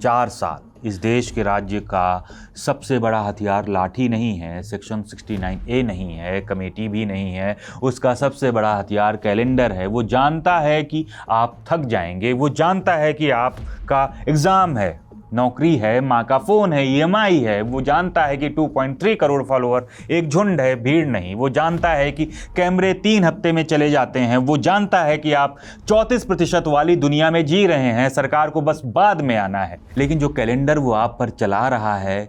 4 साल। इस देश के राज्य का सबसे बड़ा हथियार लाठी नहीं है, सेक्शन 69A नहीं है, कमेटी भी नहीं है। उसका सबसे बड़ा हथियार कैलेंडर है। वो जानता है कि आप थक जाएंगे, वो जानता है कि आपका एग्ज़ाम है, नौकरी है, माँ का फ़ोन है, EMI है। वो जानता है कि 2.3 करोड़ फॉलोअर एक झुंड है, भीड़ नहीं। वो जानता है कि कैमरे 3 हफ्ते में चले जाते हैं। वो जानता है कि आप 34% वाली दुनिया में जी रहे हैं, सरकार को बस बाद में आना है। लेकिन जो कैलेंडर वो आप पर चला रहा है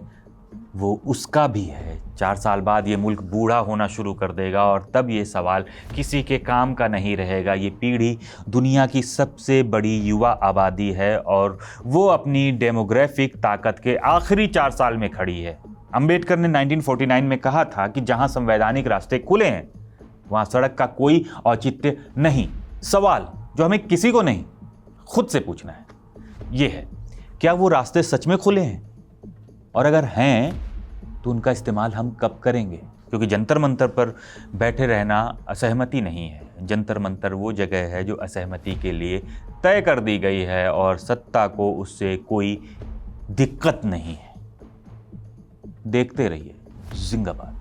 वो उसका भी है। 4 साल बाद ये मुल्क बूढ़ा होना शुरू कर देगा और तब ये सवाल किसी के काम का नहीं रहेगा। ये पीढ़ी दुनिया की सबसे बड़ी युवा आबादी है और वो अपनी डेमोग्राफिक ताकत के आखिरी 4 साल में खड़ी है। अंबेडकर ने 1949 में कहा था कि जहां संवैधानिक रास्ते खुले हैं वहां सड़क का कोई औचित्य नहीं। सवाल जो हमें किसी को नहीं, खुद से पूछना है ये है, क्या वो रास्ते सच में खुले हैं? और अगर हैं तो उनका इस्तेमाल हम कब करेंगे? क्योंकि जंतर मंतर पर बैठे रहना असहमति नहीं है। जंतर मंतर वो जगह है जो असहमति के लिए तय कर दी गई है और सत्ता को उससे कोई दिक्कत नहीं है। देखते रहिए जिंदाबाद।